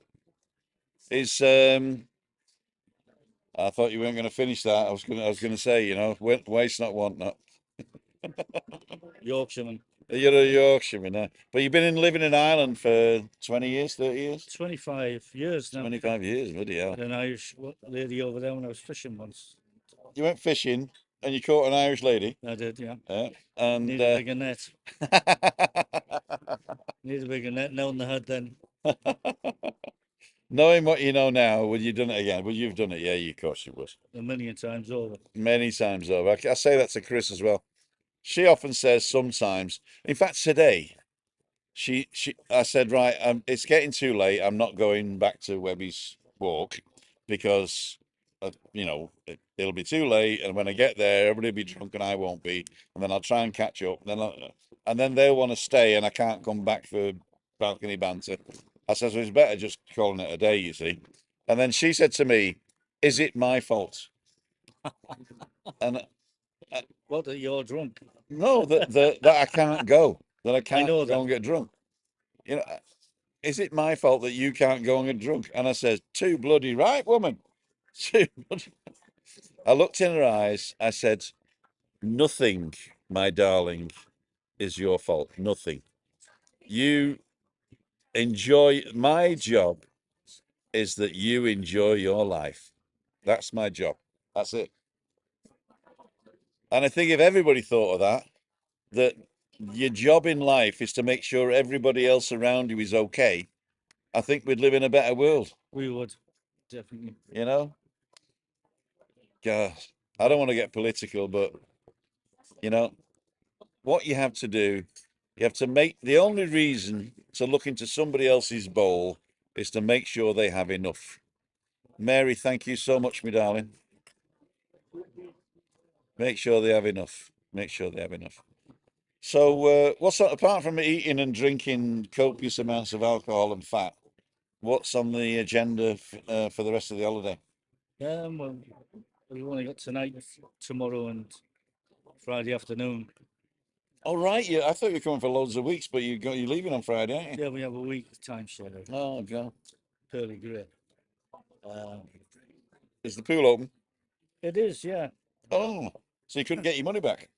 I thought you weren't going to finish that. I was going to say, you know, waste not, want not. Yorkshireman. You're a Yorkshireman, huh? But you've been living in Ireland for 20 years, 30 years? 25 years now. 25 years, bloody hell. An Irish lady over there when I was fishing once. You went fishing and you caught an Irish lady? I did, yeah. And Need a bigger net. Need a bigger net now in the head then. Knowing what you know now, would you done it again? Would you've done it? Yeah, of course you would. A million times over. Many times over. I say that to Chris as well. She often says sometimes. In fact, today, I said, right, it's getting too late. I'm not going back to Webby's walk because, it'll be too late. And when I get there, everybody will be drunk and I won't be. And then I'll try and catch up. And then they'll want to stay and I can't come back for balcony banter. I said, so it's better just calling it a day, you see. And then she said to me, is it my fault? And What, that you're drunk? no, that I can't go, that I can't know go that. and get drunk. You know, is it my fault that you can't go and get drunk? And I says, too bloody right, woman. Too bloody. I looked in her eyes. I said, nothing, my darling, is your fault. Nothing. You enjoy. My job is that you enjoy your life. That's my job. That's it. And I think if everybody thought of that your job in life is to make sure everybody else around you is okay, I think we'd live in a better world. We would, definitely. You know? God, I don't want to get political, but, what you have to do, you have to make, the only reason to look into somebody else's bowl is to make sure they have enough. Mary, thank you so much, my darling. Make sure they have enough. Make sure they have enough. So, apart from eating and drinking copious amounts of alcohol and fat, what's on the agenda for the rest of the holiday? Well, we've only got tonight, tomorrow, and Friday afternoon. Oh, right. Yeah, I thought you were coming for loads of weeks, but you're leaving on Friday, aren't you? Yeah, we have a week timeshare. Oh, God. Pearly grey. Is the pool open? It is, yeah. Oh, so you couldn't get your money back?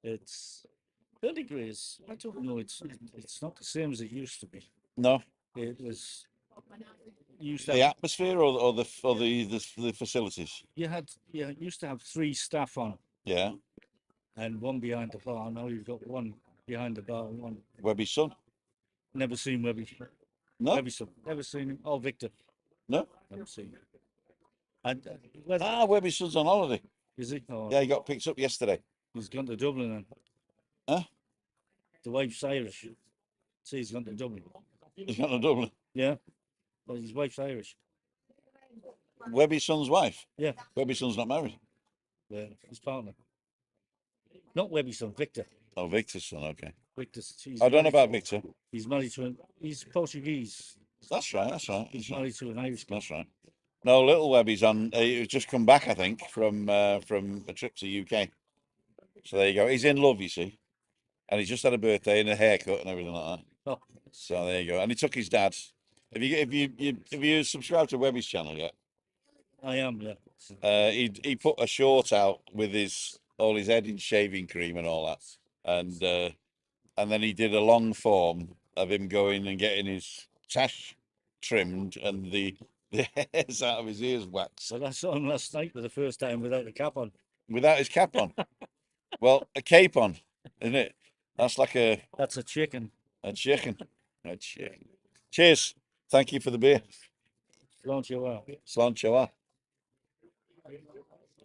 It's pearly grey. I don't know. It's not the same as it used to be. No. It was used to The have, atmosphere or the facilities? used to have 3 staff on Yeah. and one behind the bar. Now you've got one behind the bar and one. Webby's son? Never seen Webby. No. Webby son. Never seen him. Oh, Victor. No. Never seen him. And Webby's son's on holiday. is he? Oh, Yeah, he got picked up yesterday. he's gone to Dublin then. Huh? The wife's Irish. See, he's gone to Dublin. He's gone to Dublin. Yeah. Well, his wife's Irish. Webby's son's wife? Yeah. Webby's son's not married. Yeah, his partner. Not Webby's son, Victor. Oh, Victor's son, okay. Victor's. I don't know about Victor. He's married to him. He's Portuguese. That's right, that's right. He's married to an Irish guy. That's right. No, little Webby's on. He's just come back, I think, from a trip to UK. So there you go. He's in love, you see, and he's just had a birthday and a haircut and everything like that. Oh, So there you go. And he took his dad. Have you subscribed to Webby's channel yet? I am, yeah. He put a short out with all his head in shaving cream and all that, and then he did a long form of him going and getting his tash trimmed and the hairs out of his ears waxed. So I saw him last night for the first time without a cap on. Without his cap on. Well, a cape on, isn't it? That's like That's a chicken. a chicken. A chicken. Cheers. Thank you for the beer. Launch you out. Slanchoa.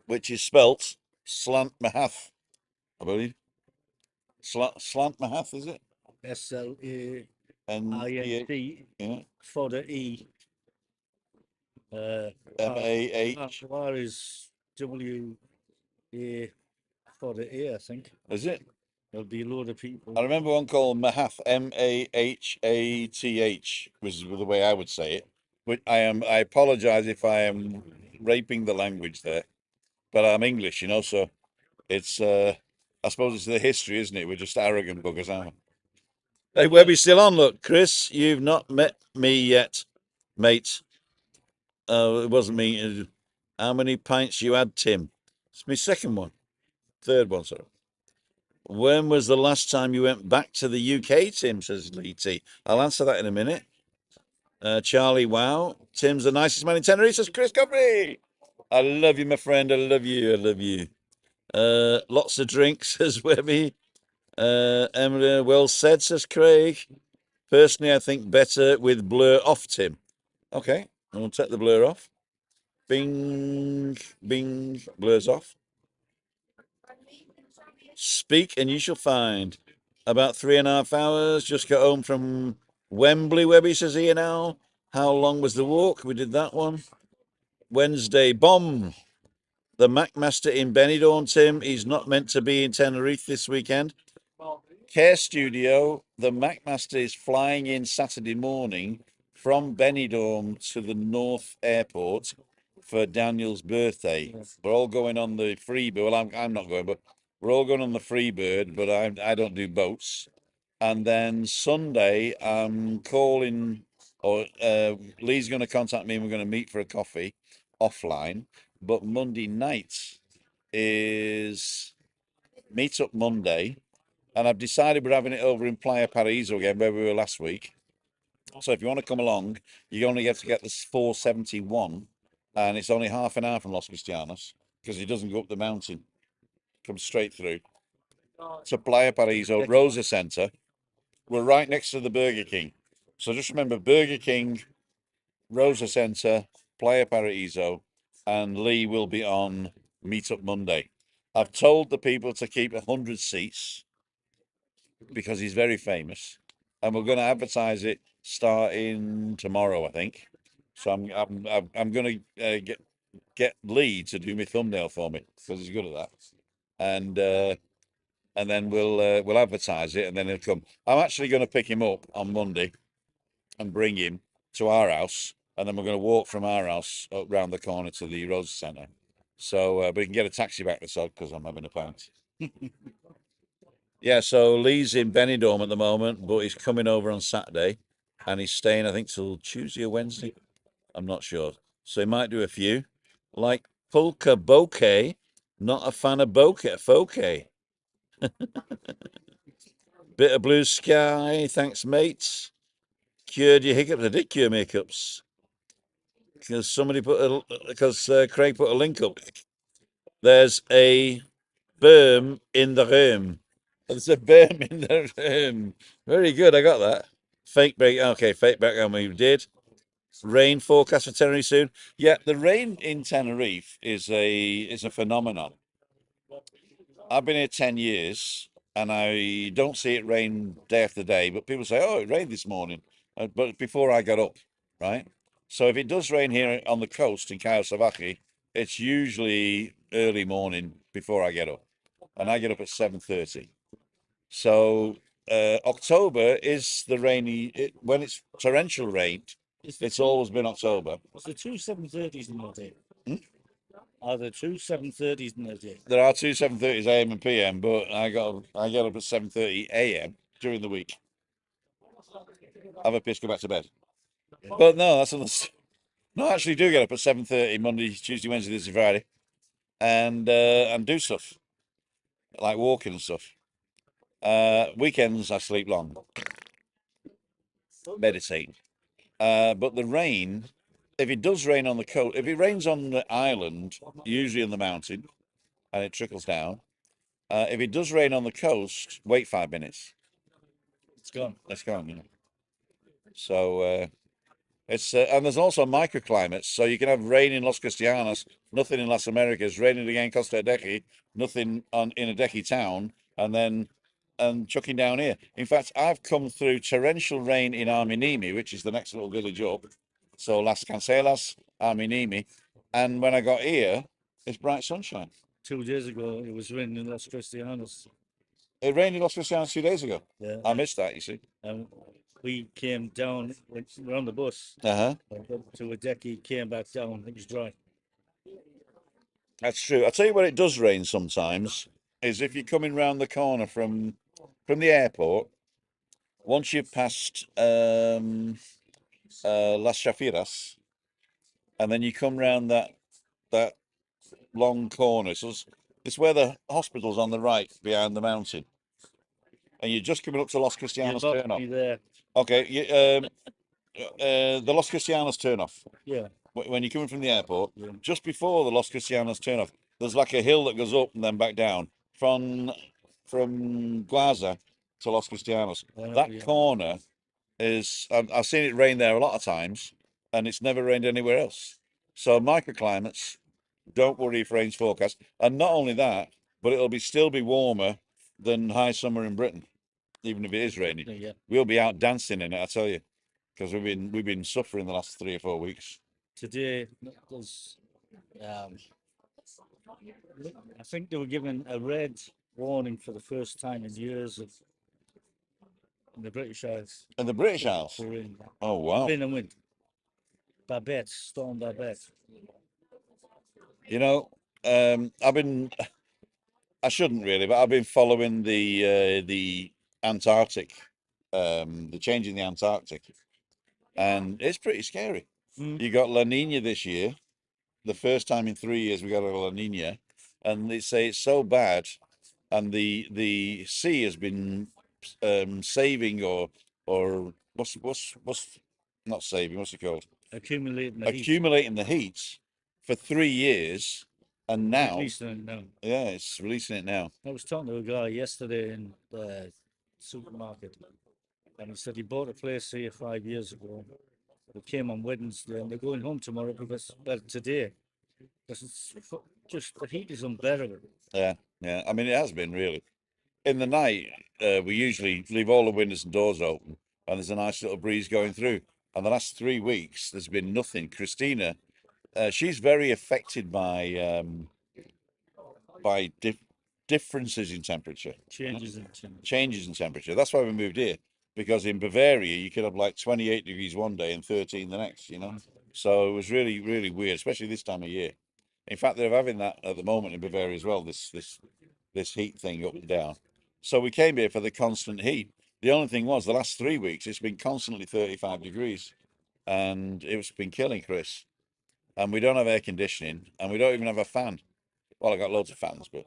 Which is spelt Slant Mahath, I believe. Slant Mahath, is it? SLAINT Yeah. for the E. MAH. R is WA for the A, I think. Is it? There'll be a load of people. I remember one called Mahath, Mahath, was the way I would say it. But I apologize if I am raping the language there. But I'm English, so it's I suppose it's the history, isn't it? We're just arrogant buggers, aren't we? Hey, Webby's still on. Look, Chris, you've not met me yet, mate. It wasn't me. How many pints you had, Tim? It's my second one. Third one, sorry. When was the last time you went back to the UK, Tim, says Lee T. I'll answer that in a minute. Charlie, wow. Tim's the nicest man in Tenerife, says Chris Coffey. I love you, my friend. I love you. I love you. Lots of drinks, says Webby. Emily, well said, says Craig. Personally, I think better with blur off, Tim. Okay, I'll take the blur off. Bing, bing, blur's off. Speak and you shall find. About 3.5 hours. Just got home from Wembley, Webby says here now. How long was the walk? We did that one. Wednesday, bomb. The McMaster in Benidorm, Tim. He's not meant to be in Tenerife this weekend. Care Studio, the McMaster is flying in Saturday morning from Benidorm to the North Airport for Daniel's birthday. We're all going on the Freebird. Well, I'm not going, but we're all going on the Freebird, but I don't do boats. And then Sunday, I'm calling, or Lee's going to contact me and we're going to meet for a coffee offline. But Monday night is Meetup Monday. And I've decided we're having it over in Playa Paraíso again, where we were last week. So if you want to come along, you only have to get this 471, and it's only half an hour from Los Cristianos because it doesn't go up the mountain. Comes straight through to Playa Paraíso, Rosa Centre. We're right next to the Burger King. So just remember Burger King, Rosa Centre, Playa Paraíso, and Lee will be on Meetup Monday. I've told the people to keep 100 seats because he's very famous, and we're going to advertise it starting tomorrow, I think. So I'm going to get Lee to do my thumbnail for me because he's good at that, and then we'll advertise it, and then he'll come. I'm actually going to pick him up on Monday and bring him to our house, and then we're going to walk from our house up round the corner to the Rosa Centre. So, but he can get a taxi back to Sod because I'm having a pint. Yeah, so Lee's in Benidorm at the moment, but he's coming over on Saturday, and he's staying, I think, till Tuesday or Wednesday. I'm not sure. So he might do a few. Like Polka Bokeh, not a fan of bokeh, Fokeh. Bit of blue sky, thanks, mates. Cured your hiccups. I did cure my hiccups. Because Craig put a link up. There's a berm in the room. There's a berm in the room. Very good, I got that. Fake break. Okay, fake background we did. Rain forecast for Tenerife soon. Yeah, the rain in Tenerife is a phenomenon. I've been here 10 years and I don't see it rain day after day, but people say, oh, it rained this morning. But before I got up, right? So if it does rain here on the coast in Cayo Savaki, it's usually early morning before I get up. And I get up at 7:30. So October is the rainy, when it's torrential rain, it's always been October. What's the two 7:30s in the day? Hmm? Are there two 7:30s in the day? There are two 7:30s AM and PM, but I get up at 7:30 AM during the week. Have a piss, go back to bed. But no, that's another. No, I actually do get up at 7:30 Monday, Tuesday, Wednesday, Thursday, Friday, and do stuff like walking and stuff. Weekends I sleep long, meditate. But the rain, if it does rain on the coast, if it rains on the island, usually in the mountain, and it trickles down. If it does rain on the coast, wait 5 minutes. It's gone. It's gone. You know. So it's and there's also microclimates. So you can have rain in Los Cristianos, nothing in Las Americas, raining again in Costa Adeje, nothing in a Adeje town, and chucking down here. In fact, I've come through torrential rain in Arminimi, which is the next little village up. So Las Cancelas, Arminimi, and when I got here, it's bright sunshine. 2 days ago, it was raining in Los Cristianos. It rained in Los Cristianos 2 days ago. Yeah. I missed that, you see. And we came down, we're on the bus to a deck, he came back down, it was dry. That's true. I tell you where it does rain sometimes is if you're coming round the corner from the airport. Once you've passed Las Chafiras, and then you come round that long corner. So it's where the hospital's on the right behind the mountain, and you're just coming up to Los Cristianos turn off. There. Okay, the Los Cristianos turn off. Yeah. When you're coming from the airport, just before the Los Cristianos turn off, there's like a hill that goes up and then back down. From from Glaza to Los Cristianos. Oh, That yeah. corner is, I've seen it rain there a lot of times, and it's never rained anywhere else. So microclimates, don't worry if rain's forecast. And not only that, but it'll still be warmer than high summer in Britain, even if it is raining. Yeah. We'll be out dancing in it, I tell you, because we've been suffering the last 3 or 4 weeks. Today, there's, I think they were given a red warning for the first time in years of in the British Isles. And the British Isles. For rain. Oh wow! Rain and wind. Babette, storm Babette. You know, I shouldn't really, but I've been following the Antarctic, the change in the Antarctic, and it's pretty scary. You got La Nina this year, the first time in 3 years we got a La Nina, and they say it's so bad, and the sea has been saving or what's not saving, what's it called? Accumulating the heat. Accumulating the heat for 3 years, and now Releasing it now. yeah, it's releasing it now. I was talking to a guy yesterday in the supermarket, and he said he bought a place here 5 years ago. It came on Wednesday, and they're going home tomorrow because, well, today, because it's just the heat is unbearable. Yeah, yeah. I mean, it has been really. In the night, we usually leave all the windows and doors open, and there's a nice little breeze going through. And the last 3 weeks, there's been nothing. Christina, she's very affected by differences in temperature. Changes in temperature. Changes in temperature. That's why we moved here, because in Bavaria you could have like 28 degrees one day and 13 the next. You know, so it was really really weird, especially this time of year. In fact, they're having that at the moment in Bavaria as well. This heat thing up and down. So we came here for the constant heat. The only thing was the last 3 weeks it's been constantly 35 degrees, and it's been killing Chris. And we don't have air conditioning, and we don't even have a fan. Well, I got loads of fans, but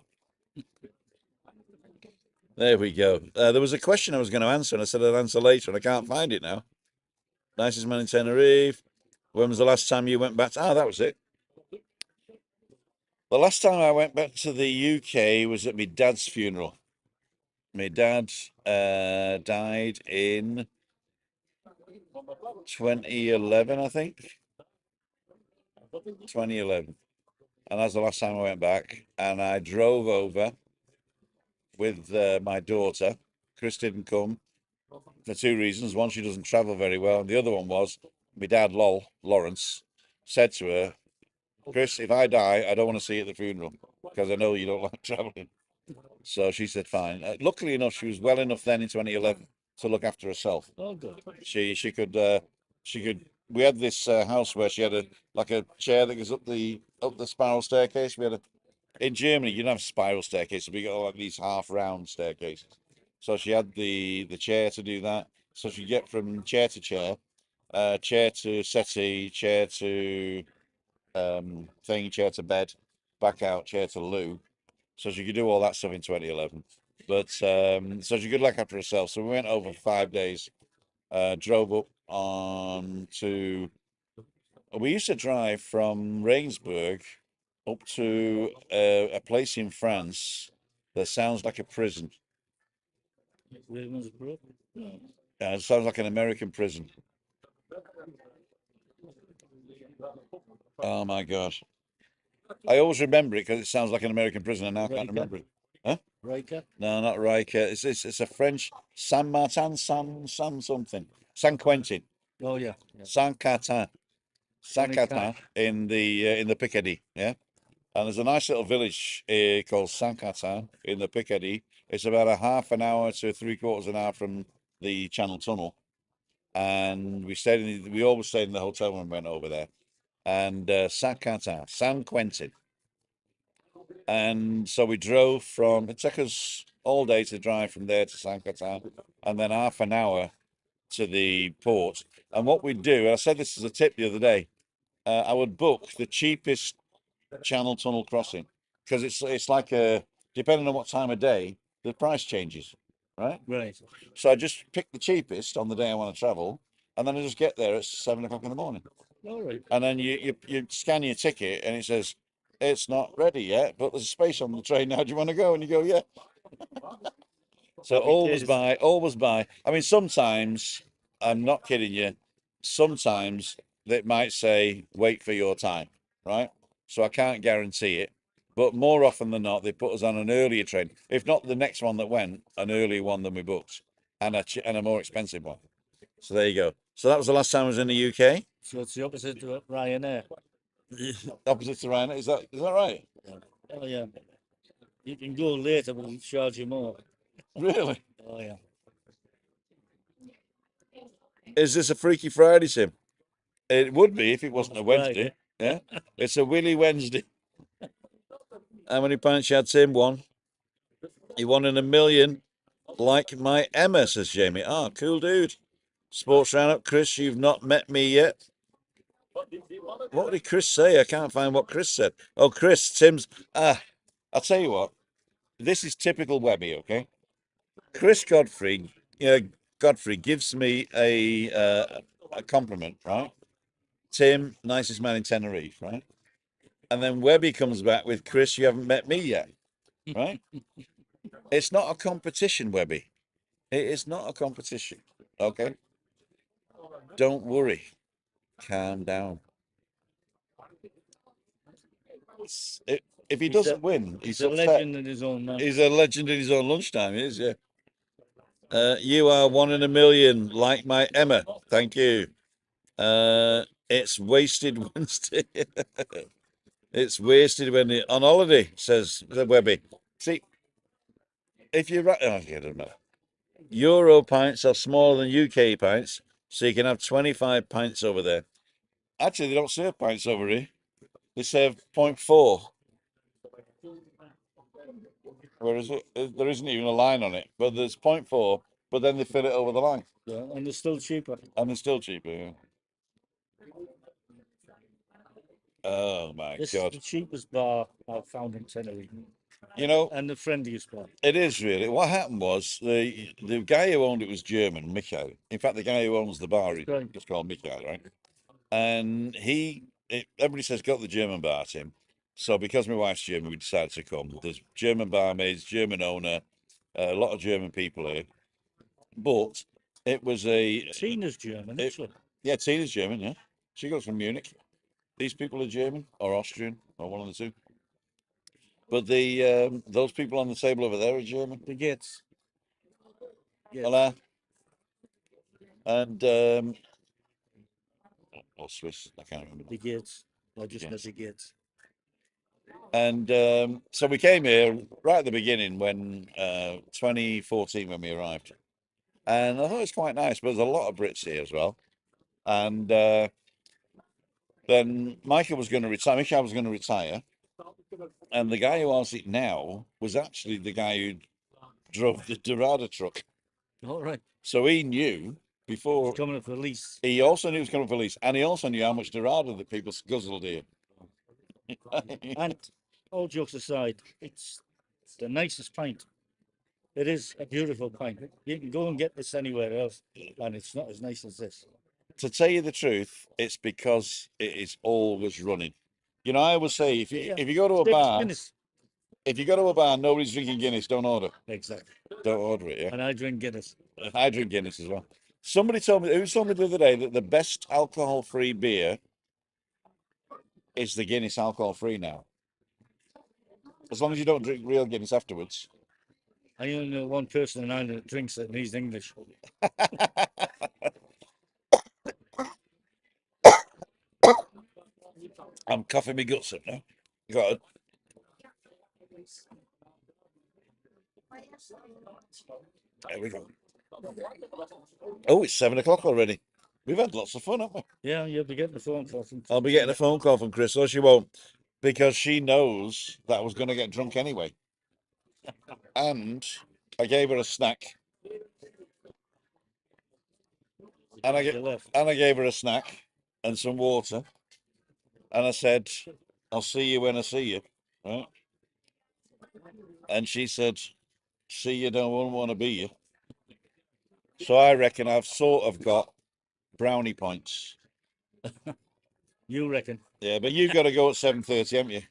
there we go. There was a question I was going to answer, and I said I'd answer later, and I can't find it now. Nicest man in Tenerife. When was the last time you went back to... that was it. The last time I went back to the UK was at my dad's funeral. My dad died in 2011, I think. 2011. And that's the last time I went back. And I drove over with my daughter. Chris didn't come for 2 reasons. One, she doesn't travel very well. And the other one was my dad, Lawrence, said to her, Chris, if I die, I don't want to see you at the funeral because I know you don't like traveling. So she said, fine. Luckily enough, she was well enough then in 2011 to look after herself. Oh, good. She could. We had this house where she had a chair that goes up the spiral staircase. We had in Germany, you don't have spiral staircases. We got like these half round staircases. So she had the chair to do that. So she get from chair to chair, chair to settee, chair to chair to bed, back out, chair to loo. So she could do all that stuff in 2011. But so she could look after herself. So we went over 5 days, drove up on to. We used to drive from Regensburg up to a place in France that sounds like a prison. Regensburg? It sounds like an American prison. Oh my God. I always remember it because it sounds like an American prison, and now I can't remember it. Huh? Riker? No, not Riker. It's a French Saint Martin, San something. San Quentin. Oh yeah. Saint Quentin. Saint Quentin in the Picardy, yeah. And there's a nice little village called Saint Quentin in the Picardy. It's about a half an hour to 3/4 an hour from the Channel Tunnel, and we always stayed in the hotel when we went over there. And Saint Quentin, San Quentin. And so we drove from, it took us all day to drive from there to San Quentin, and then half an hour to the port. And what we'd do, and I said this as a tip the other day, I would book the cheapest Channel Tunnel crossing, because it's like depending on what time of day, the price changes, right? Right. So I just pick the cheapest on the day I want to travel, and then I just get there at 7 o'clock in the morning. All right. And then you scan your ticket, and it says, it's not ready yet, but there's a space on the train now. Do you want to go? And you go, yeah. So Happy always days. buy, always buy. I mean, sometimes, I'm not kidding you, sometimes they might say, wait for your time, right? So I can't guarantee it. But more often than not, they put us on an earlier train. If not the next one that went, an earlier one than we booked, and a more expensive one. So there you go. So that was the last time I was in the UK. So it's the opposite to Ryanair. Opposite to Ryan. Is that right? Oh yeah. You can go later, but we'll charge you more. Really? Oh yeah. Is this a Freaky Friday, Sim? It would be if it wasn't a Wednesday. Friday. Yeah. It's a Willy Wednesday. How many pints you had, Tim? One. You won in a million. Like my Emma, says Jamie. Ah, cool dude. Sports Roundup. Chris, you've not met me yet. What did Chris say? I can't find what Chris said. Oh, Chris, Tim's. I'll tell you what. This is typical Webby, okay? Chris Godfrey gives me a compliment, right? Tim, nicest man in Tenerife, right? And then Webby comes back with, Chris, you haven't met me yet, right? It's not a competition, Webby. It is not a competition, okay? Don't worry. Calm down. If he doesn't win, He's he's a upset. legend in his own right. He's a legend in his own lunchtime, he is, yeah. You are one in a million, like my Emma. Thank you. It's wasted Wednesday. It's wasted when you're on holiday, says the Webby. See, if you're right, oh, yeah, doesn't matter. Euro pints are smaller than UK pints, so you can have 25 pints over there. Actually, they don't serve pints over here. They serve 0.4. Where is it? There isn't even a line on it, but there's 0.4, but then they fill it over the line. Yeah, and they're still cheaper. And they're still cheaper, yeah. Oh my This God. is the cheapest bar I've found in Tenerife. You know, And the friendliest bar. it is really. What happened was the guy who owned it was German, Michael. In fact, the guy who owns the bar is Right. just called Michael, right? And everybody says got the German bar to him. So because my wife's German, we decided to come. There's German barmaids, German owner, a lot of German people here. But it was Tina's German, actually. Yeah, Tina's German, yeah. She goes from Munich. These people are German or Austrian or one of the two. But those people on the table over there are German. The Gates. Yes. Hola. And or Swiss, I can't remember. The Gates. I just know Yes. the Gates. And so we came here right at the beginning when 2014 when we arrived. And I thought it was quite nice, but there's a lot of Brits here as well. And then Michael was going to retire. Michael was going to retire. And the guy who owns it now was actually the guy who drove the Dorada truck. All right. So he knew before. It's coming up for lease. He also knew it was coming for lease. And he also knew how much Dorada that people guzzled here. And all jokes aside, it's the nicest pint. It is a beautiful pint. You can go and get this anywhere else, and it's not as nice as this. To tell you the truth, it's because it is always running. You know, I always say if you go to a bar, Guinness. if you go to a bar, nobody's drinking Guinness, don't order. Exactly. Don't order it, yeah. And I drink Guinness. I drink Guinness as well. Somebody told me, who told me the other day that the best alcohol-free beer is the Guinness alcohol-free now. As long as you don't drink real Guinness afterwards. I only know one person in Ireland that drinks it, and he's English. I'm coughing my guts up now. Go on. There we go. Oh, it's 7 o'clock already. We've had lots of fun, haven't we? Yeah, you'll be getting a phone call from. I'll be getting a phone call from Chris, or she won't, because she knows that I was going to get drunk anyway. And I gave her a snack. And I gave her a snack and some water. And I said, I'll see you when I see you. Right? And she said, see you don't want to be you. So I reckon I've sort of got brownie points. You reckon? Yeah, but you've got to go at 7:30, haven't you?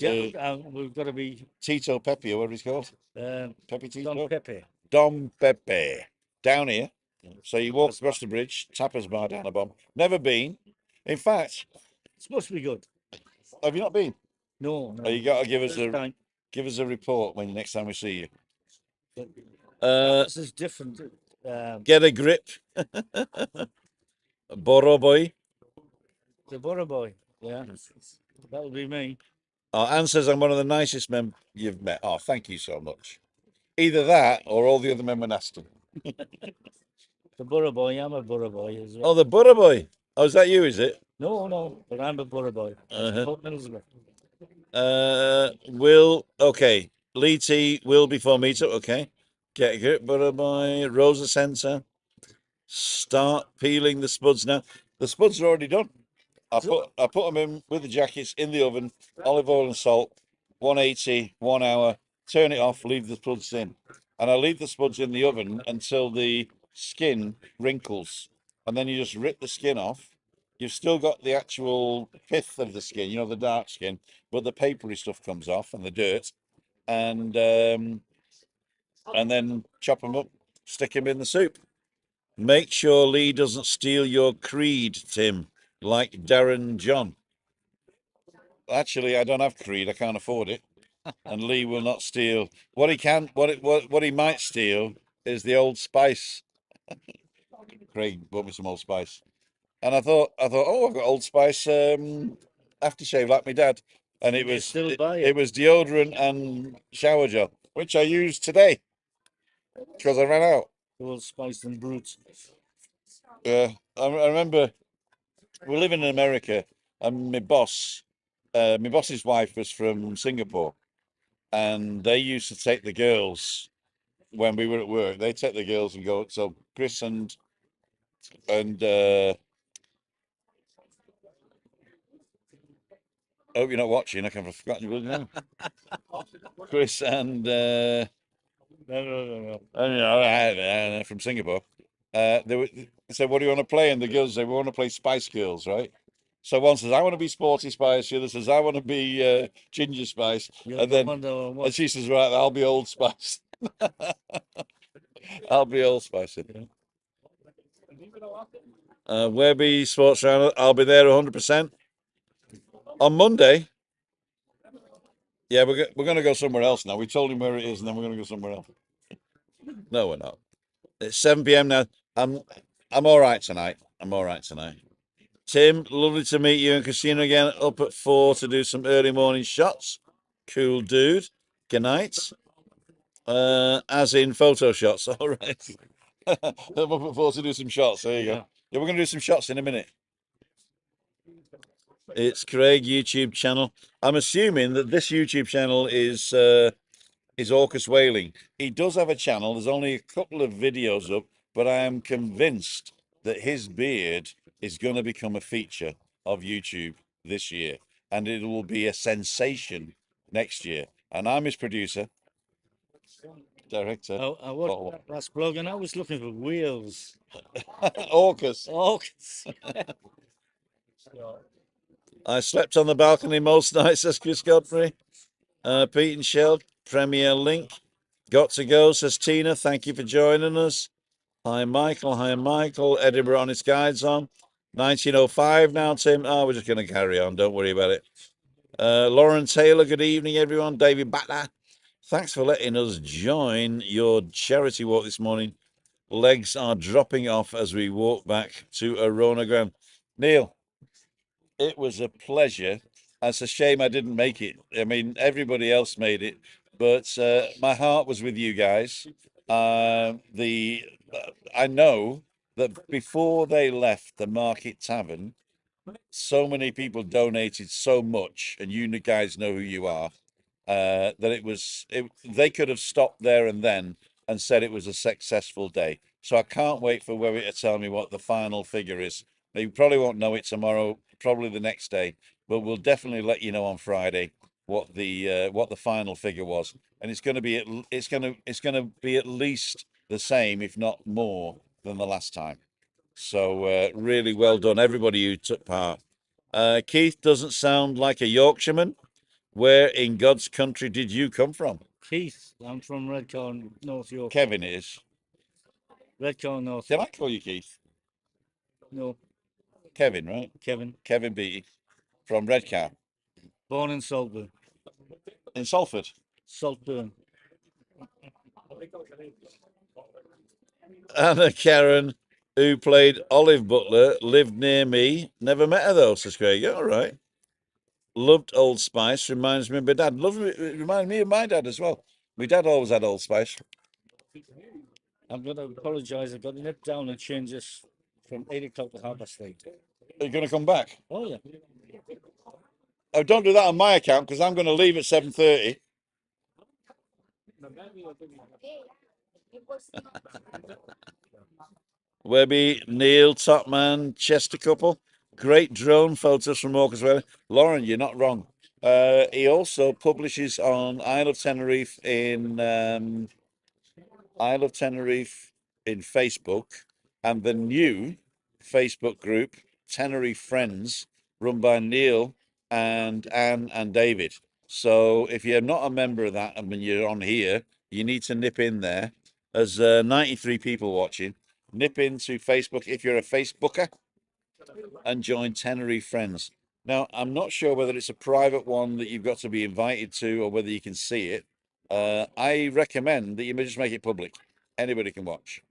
We've got to be Tito Pepe, or whatever he's called. Don Pepe Tito? Pepe. Dom Pepe. Down here. So you walk across the bridge, Tapas Bar down the bottom. Never been. In fact, It's supposed to be good. have you not been? No, Oh, you got to give us a report when next time we see you. This is different. Get a grip. Boro boy. The Borough Boy. Yeah, that would be me. Oh, Anne says I'm one of the nicest men you've met. Oh, thank you so much. Either that or all the other men were nasty. The Borough Boy. I'm a Borough Boy as well. Oh, the Boro boy. Oh, is that you, is it? No, but I'm a Borough Boy. Uh-huh. Middlesbrough. Okay. Lee T will before meetup, okay. Get a grip, Boro boy. Rosa Centre. Start peeling the spuds now. The spuds are already done. I put them in with the jackets in the oven, olive oil and salt, 180, 1 hour, turn it off, leave the spuds in. And I leave the spuds in the oven until the skin wrinkles. And then you just rip the skin off. You've still got the actual pith of the skin, you know, the dark skin, but the papery stuff comes off and the dirt. And then chop them up, stick them in the soup. Make sure Lee doesn't steal your creed, Tim, like Darren John. Actually, I don't have creed. I can't afford it, and Lee will not steal. What he can, what he might steal is the Old Spice. Craig bought me some Old Spice, and I thought, oh, I've got Old Spice aftershave like my dad, and You still buy it? it was deodorant and shower gel, which I used today because I ran out. Old Spice and Brutes. I remember we were living in America, and my boss's wife was from Singapore, and they used to take the girls when we were at work. They take the girls and go. So Chris and I hope you're not watching. I kind of forgotten your name. Chris and No. from Singapore. They said, "What do you want to play?" And the girls said, "We want to play Spice Girls, right?" So one says, "I want to be Sporty Spice." The other says, "I want to be Ginger Spice." And she says, "Right, I'll be Old Spice." I'll be Old Spice. Webby Sports Channel. I'll be there 100%. On Monday, yeah, we're going to go somewhere else now. We told him where it is, and then we're going to go somewhere else. No, we're not. It's 7 p.m. now. I'm all right tonight. I'm all right tonight. Tim, lovely to meet you and Christina again. Up at 4 to do some early morning shots. Cool dude. Good night. As in photo shots. All right. I'm up at 4 to do some shots. There you go. Yeah, we're going to do some shots in a minute. It's Craig YouTube channel. I'm assuming that this YouTube channel is Orcus Whaling. He does have a channel. There's only a couple of videos up, but I am convinced that his beard is going to become a feature of YouTube this year, and it will be a sensation next year. And I'm his producer, director. I watched that last blog and I was looking for wheels. Orcus. Orcus. I slept on the balcony most nights, says Chris Godfrey. Pete and Shell, Premier Link. Got to go, says Tina. Thank you for joining us. Hi, Michael. Hi, Michael. Edinburgh on its guides on. 1905 now, Tim. Oh, we're just going to carry on. Don't worry about it. Lauren Taylor, good evening, everyone. David Butler, thanks for letting us join your charity walk this morning. Legs are dropping off as we walk back to Arona Ground. Neil, it was a pleasure. It's a shame I didn't make it. I mean, everybody else made it, but my heart was with you guys. I know that before they left the Market Tavern, so many people donated so much, and you guys know who you are, that they could have stopped there and then and said it was a successful day. So I can't wait for Webby to tell me what the final figure is. They probably won't know it tomorrow, probably the next day, but we'll definitely let you know on Friday what the final figure was, and it's going to be at least the same, if not more, than the last time. So really well done, everybody who took part. Keith doesn't sound like a Yorkshireman. Where in God's country did you come from? Keith, I'm from Redcar, North York. Kevin is. Redcar, North Can I York. call you Keith? No, Kevin, right? Kevin. Kevin Beattie from Redcar Born in Saltburn. in Salford. Saltburn. Anna Karen, who played Olive Butler, lived near me. Never met her though, says Craig. All right. Loved Old Spice. Reminds me of my dad. It reminds me of my dad as well. My dad always had Old Spice. I'm going to apologise. I've got to nip down and change this from 8 o'clock to 8:30. Are you going to come back? Oh, yeah. Oh, don't do that on my account because I'm going to leave at 7:30. Webby, Neil, Topman, Chester couple. Great drone photos from Walk as well. Lauren, you're not wrong. He also publishes on Isle of Tenerife in Facebook, and the new Facebook group Tenerife Friends, run by Neil and Anne and David. So if you're not a member of that and when you're on here, you need to nip in there. There's 93 people watching. Nip into Facebook if you're a Facebooker and join Tenerife Friends. Now, I'm not sure whether it's a private one that you've got to be invited to or whether you can see it. I recommend that you just make it public. Anybody can watch.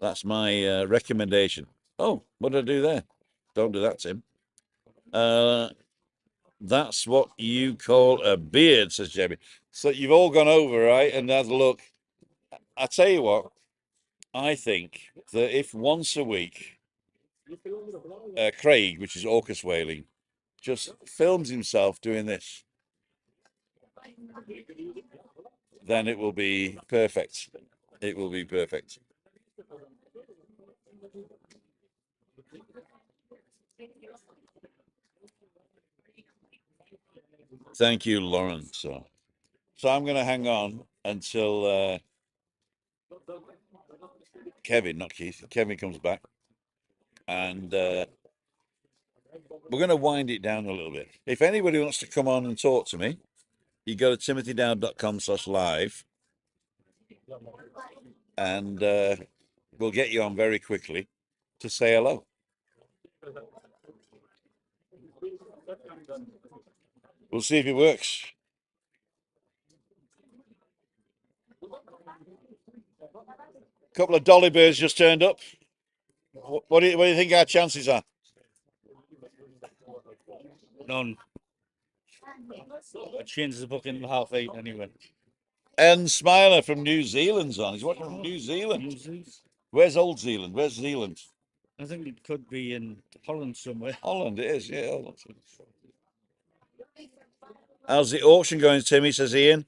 That's my recommendation. Oh, what did I do there? Don't do that, Tim. That's what you call a beard, says Jamie. So you've all gone over, right, and had a look. I tell you what, I think that if once a week, Craig, which is Orcus Whaling, just films himself doing this, then it will be perfect. It will be perfect. Thank you, Lauren. So I'm going to hang on until Kevin, not Keith, Kevin comes back. And we're going to wind it down a little bit. If anybody wants to come on and talk to me, you go to timothydown.com/live and we'll get you on very quickly to say hello. We'll see if it works. A couple of dolly birds just turned up. What do you think our chances are? None. I changed the booking to 8:30 anyway. And Smiler from New Zealand's on. He's watching from New Zealand. Newsies. Where's Old Zealand? Where's Zealand? I think it could be in Holland somewhere. Holland, it is, yeah. Holland. How's the auction going, Timmy? Says Ian.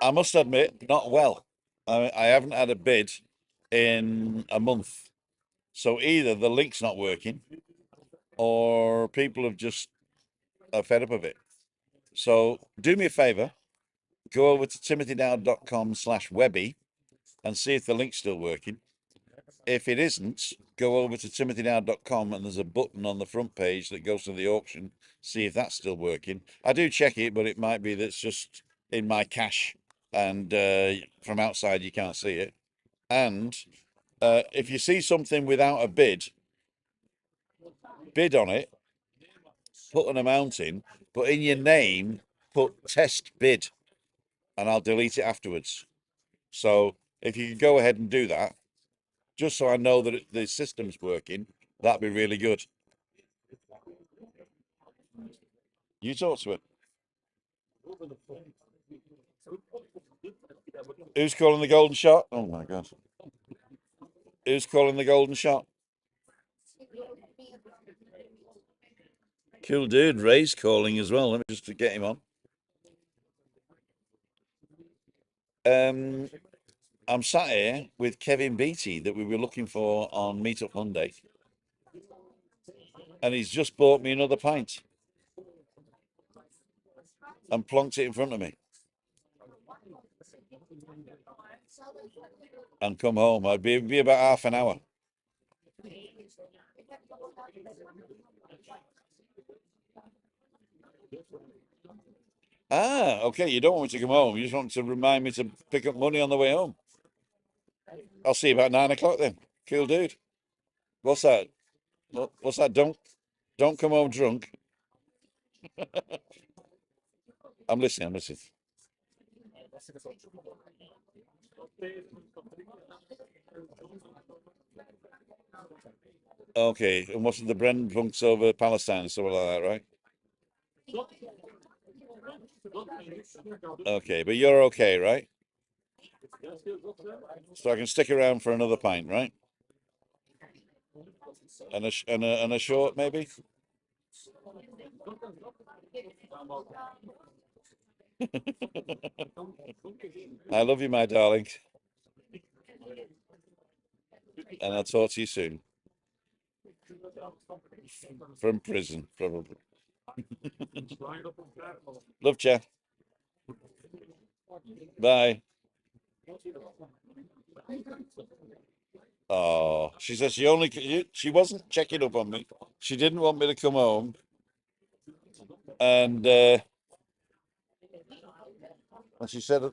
I must admit, not well. I haven't had a bid in a month. So either the link's not working or people have just are fed up of it. So do me a favor, go over to timothydown.com/webby and see if the link's still working. If it isn't, go over to timothydown.com and there's a button on the front page that goes to the auction. See if that's still working. I do check it, but it might be that's just in my cache and from outside you can't see it. And if you see something without a bid on it, put an amount in, but in your name, put test bid and I'll delete it afterwards. So if you could go ahead and do that, just so I know that the system's working, that'd be really good. You talk to it. Who's calling the golden shot? Oh my God. Who's calling the golden shot? Cool dude. Ray's calling as well. Let me just get him on. I'm sat here with Kevin Beattie that we were looking for on Meetup Monday. And he's just bought me another pint and plonked it in front of me. And come home. I'd be about half an hour. Ah, okay. You don't want me to come home. You just want to remind me to pick up money on the way home. I'll see you about 9 o'clock then. Cool, dude. What's that? What's that? Don't come home drunk. I'm listening. I'm listening. Okay. And what's the Brendan punks over Palestine and stuff like that, right? Okay, but you're okay, right? So I can stick around for another pint, right? And a short, maybe. I love you, my darling, and I'll talk to you soon from prison, probably. Love you. Bye. Oh, she says she wasn't checking up on me. She didn't want me to come home, and she said,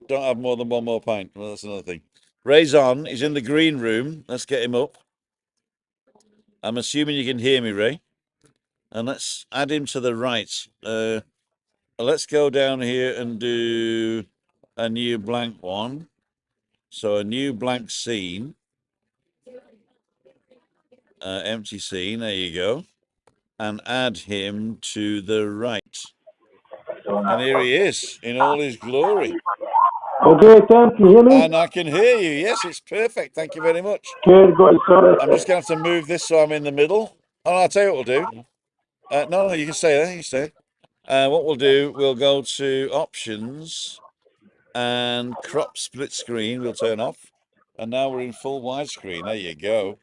"Don't have more than one more pint." Well, that's another thing. Ray's on. He's in the green room. Let's get him up. I'm assuming you can hear me, Ray. And let's add him to the right. Let's go down here and do a new blank one. So a new blank scene. Empty scene. There you go. And add him to the right. And here he is in all his glory. Okay, Tim, can you hear me? And I can hear you. Yes, it's perfect. Thank you very much. Good, got it sorted. I'm just going to have to move this so I'm in the middle. Oh, I'll tell you what we'll do. No, you can stay there. You can stay. What we'll do, we'll go to options and crop split screen. We'll turn off. And now we're in full widescreen. There you go.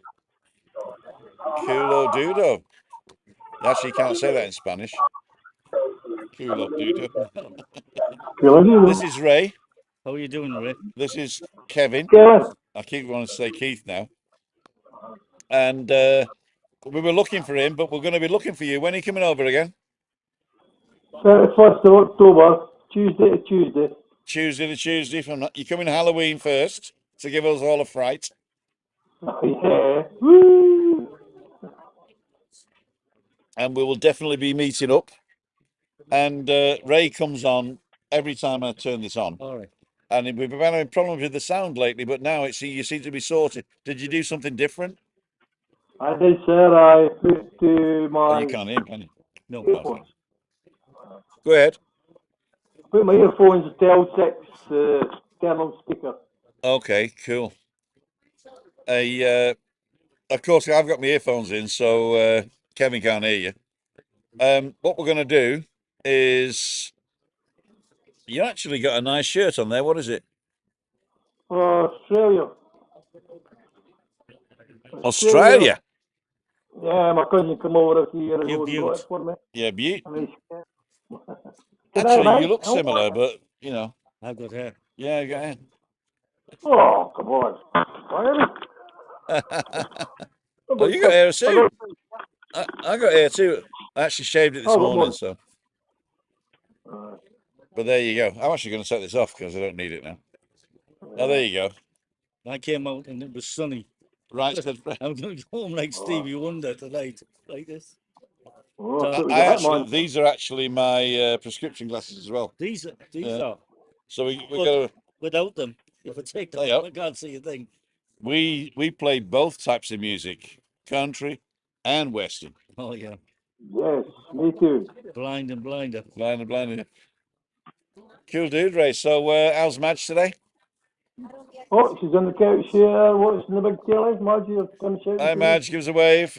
Culo dudo. Actually, you can't say that in Spanish. Culo dudo. This is Ray. How are you doing, Ray? This is Kevin. Yes, I keep wanting to say Keith now. And we were looking for him, but we're going to be looking for you. When are you coming over again? 31st of October, Tuesday to Tuesday. Tuesday to Tuesday. You're coming Halloween first to give us all a fright. Yeah. Woo! And we will definitely be meeting up. And Ray comes on every time I turn this on. All right. And we've been having problems with the sound lately, but now you seem to be sorted. Did you do something different? I did, sir. I put to Oh, my you can't hear him, can you? No. earphones. Go ahead. Put my earphones to L6 external speaker. Okay, cool. Of course, I've got my earphones in, so Kevin can't hear you. What we're going to do is you actually got a nice shirt on there. What is it? Australia. Australia. Yeah, my cousin come over a few years You're ago and got it beaut. for me. Yeah, beaut. Nice. Good night, Actually, you mate. look similar, but you know. I've got hair. Yeah, go ahead. Oh, come on. Really? Oh, you got hair too. I got hair too. I actually shaved it this morning, so. But there you go. I'm actually going to set this off because I don't need it now. Oh, there you go. I came out and it was sunny. Right, said Fred. I'm going to go home like Stevie Wonder tonight, like this. These are actually my prescription glasses as well. These Yeah. are. So we But got to. without them, if I take them, There you off, go. I can't see a thing. We play both types of music, country and western. Oh yeah, Yes, me too. blind and blinder. Blind and blind. Cool dude, Ray. So how's Madge today? Oh, she's on the couch here watching the big telly. Margie, you're going to shout Hi, to me? Madge. Give us a wave.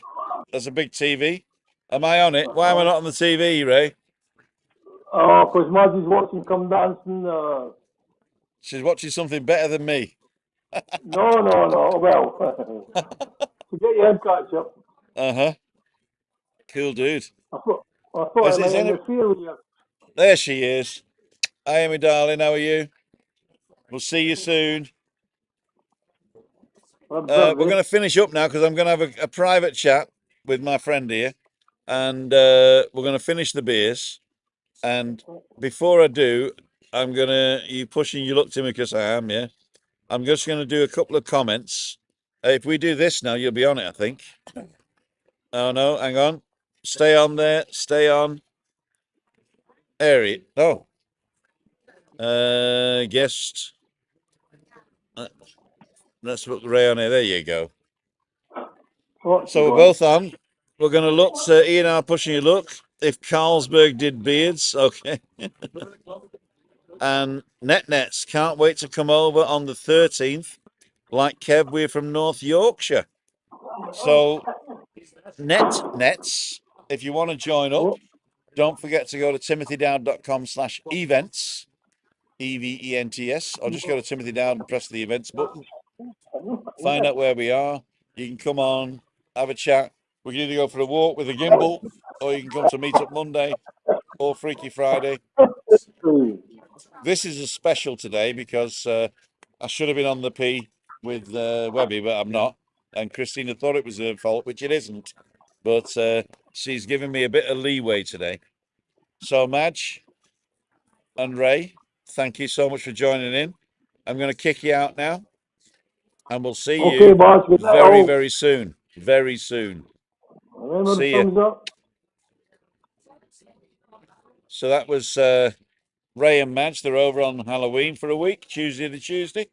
That's a big TV. Am I on it? Why am I not on the TV, Ray? Oh, because Margie's watching Come Dancing. She's watching something better than me. No. Well, to get your head catch up. Uh-huh. Cool dude. I thought I might interfere with you. There she is. Hi, my darling. How are you? We'll see you soon. We're going to finish up now because I'm going to have a private chat with my friend here. And we're going to finish the beers. And before I do, you pushing your luck to me because I am, yeah. I'm just going to do a couple of comments. If we do this now, you'll be on it, I think. Oh, no, hang on. Stay on there. Stay on. There oh. Guest. Let's put Ray on here. There you go. What's So we're going? both on. We're going to look. Ian, I'm pushing your luck. If Carlsberg did beards, okay. And Nets can't wait to come over on the 13th. Like Kev, we're from North Yorkshire. So Nets, if you want to join up, Oh, don't forget to go to timothydowd.com/events, EVENTS, or just go to Timothy Dowd and press the events button. Find out where we are. You can come on, have a chat. We can either go for a walk with a gimbal, or you can come to Meetup Monday or Freaky Friday. This is a special today because I should have been on the P with Webby, but I'm not. And Christina thought it was her fault, which it isn't. But she's given me a bit of leeway today. So, Madge and Ray, thank you so much for joining in. I'm going to kick you out now, and we'll see okay, you boss. Good night, very, all. very soon. Very soon. Remember the See you. thumbs up. So that was Ray and Madge. They're over on Halloween for a week, Tuesday to Tuesday.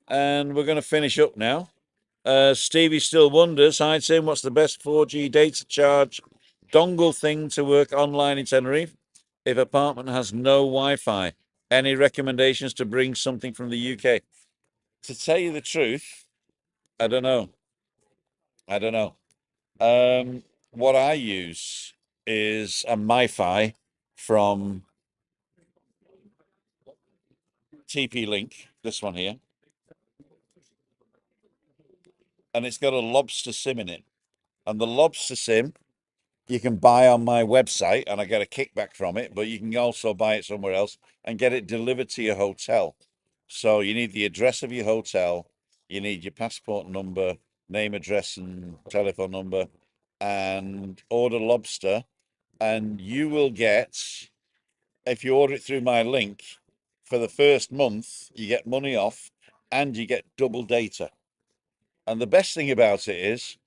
And we're going to finish up now. Stevie still wonders, hi Tim, what's the best 4G data charge dongle thing to work online in Tenerife if apartment has no Wi-Fi? Any recommendations to bring something from the UK? To tell you the truth, I don't know. I don't know. What I use is a MiFi from TP-Link, this one here, and it's got a lobster SIM in it. And the lobster SIM you can buy on my website and I get a kickback from it, but you can also buy it somewhere else and get it delivered to your hotel. So you need the address of your hotel, you need your passport number, name, address, and telephone number, and order lobster. And you will get, if you order it through my link, for the first month, you get money off and you get double data. And the best thing about it is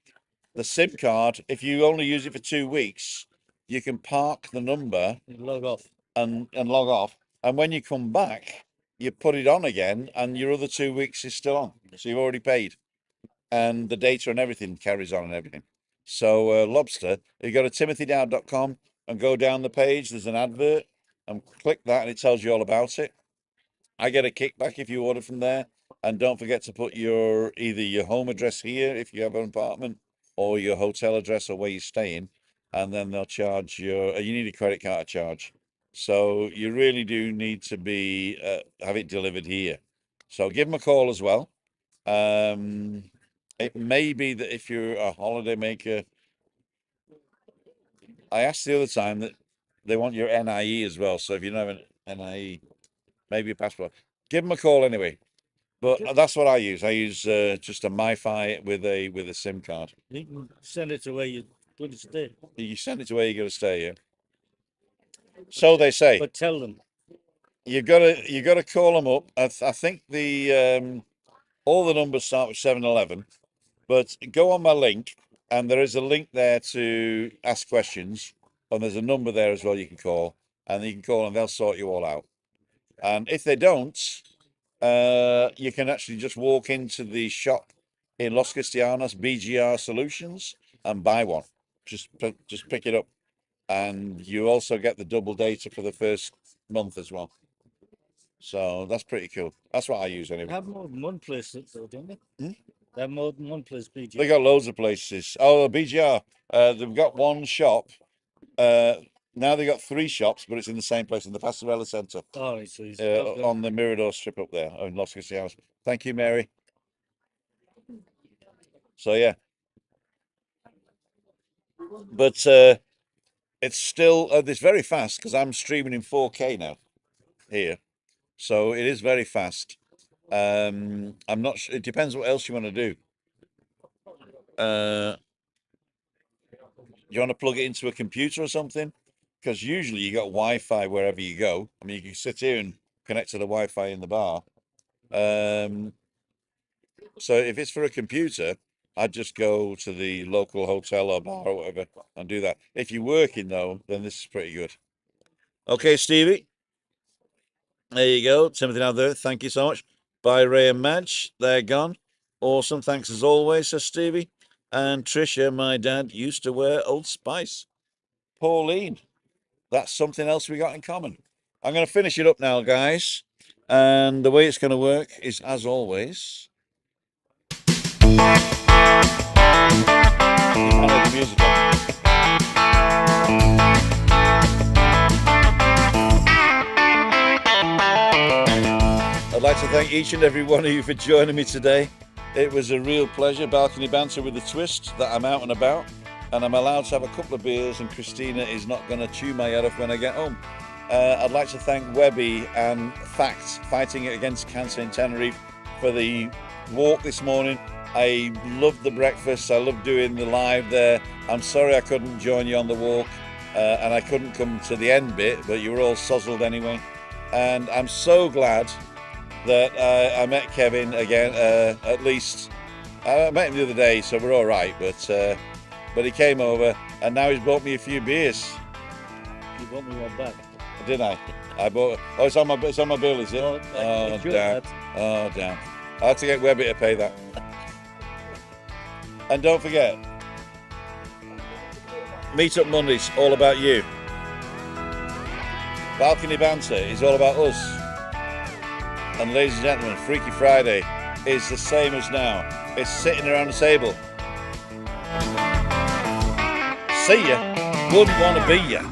the SIM card, if you only use it for 2 weeks, you can park the number Log off. and log off. And when you come back, you put it on again and your other 2 weeks is still on. So you've already paid. And the data and everything carries on and everything. So lobster, you go to timothydowd.com and go down the page, there's an advert, and click that and it tells you all about it. I get a kickback if you order from there. And don't forget to put either your home address here if you have an apartment or your hotel address or where you're staying. And then they'll charge you need a credit card charge. So you really do need to have it delivered here. So give them a call as well. It may be that if you're a holiday maker, I asked the other time that they want your NIE as well. So if you don't have an NIE, maybe a passport, give them a call anyway. But that's what I use. I use just a MiFi with a SIM card. You can send it to where you're going to stay. You send it to where you're going to stay. Yeah. So they say. But tell them. You got to call them up. I think all the numbers start with 711. But go on my link, and there is a link there to ask questions, and there's a number there as well you can call, and you can call and they'll sort you all out. And if they don't, you can actually just walk into the shop in Los Cristianos, BGR Solutions, and buy one. Just pick it up, and you also get the double data for the first month as well. So that's pretty cool. That's what I use They anyway. have more than one place, though, don't they? Hmm? They have more than one place, BG. They got loads of places. Oh, BGR. They've got one shop. Now they got 3 shops, but it's in the same place in the Pastorella Centre. All right, so he's okay. On the Mirador Strip up there in Los Cristianos. Thank you, Mary. So yeah, but it's still it's very fast because I'm streaming in 4K now here, so it is very fast. I'm not sure. It depends what else you want to do. You want to plug it into a computer or something? because usually you got Wi-Fi wherever you go. I mean, you can sit here and connect to the Wi-Fi in the bar. So if it's for a computer, I'd just go to the local hotel or bar or whatever and do that. If you're working though, then this is pretty good. Okay, Stevie. There you go. Timothy out there. Thank you so much. Bye, Ray and Madge. They're gone. Awesome. Thanks as always, says Stevie. And Tricia, my dad, used to wear Old Spice. Pauline. That's something else we got in common. I'm going to finish it up now, guys. And the way it's going to work is, as always, I know the music. I'd like to thank each and every one of you for joining me today. It was a real pleasure, balcony banter with a twist, that I'm out and about and I'm allowed to have a couple of beers and Christina is not going to chew my head off when I get home. I'd like to thank Webby and Facts, Fighting Against Cancer in Tenerife, for the walk this morning. I loved the breakfast. I loved doing the live there. I'm sorry I couldn't join you on the walk and I couldn't come to the end bit, but you were all sozzled anyway. And I'm so glad that I met Kevin again. At least I met him the other day, so we're all right. But he came over, and now he's bought me a few beers. You bought me one back. Didn't I? I bought. Oh, it's on my bill, is it? No, Oh it's your damn! bad. Oh damn! I have to get Webby to pay that. And don't forget, Meetup Mondays, all about you. Balcony Banter is all about us. And ladies and gentlemen, Freaky Friday is the same as now. It's sitting around the table. See ya. Wouldn't want to be ya.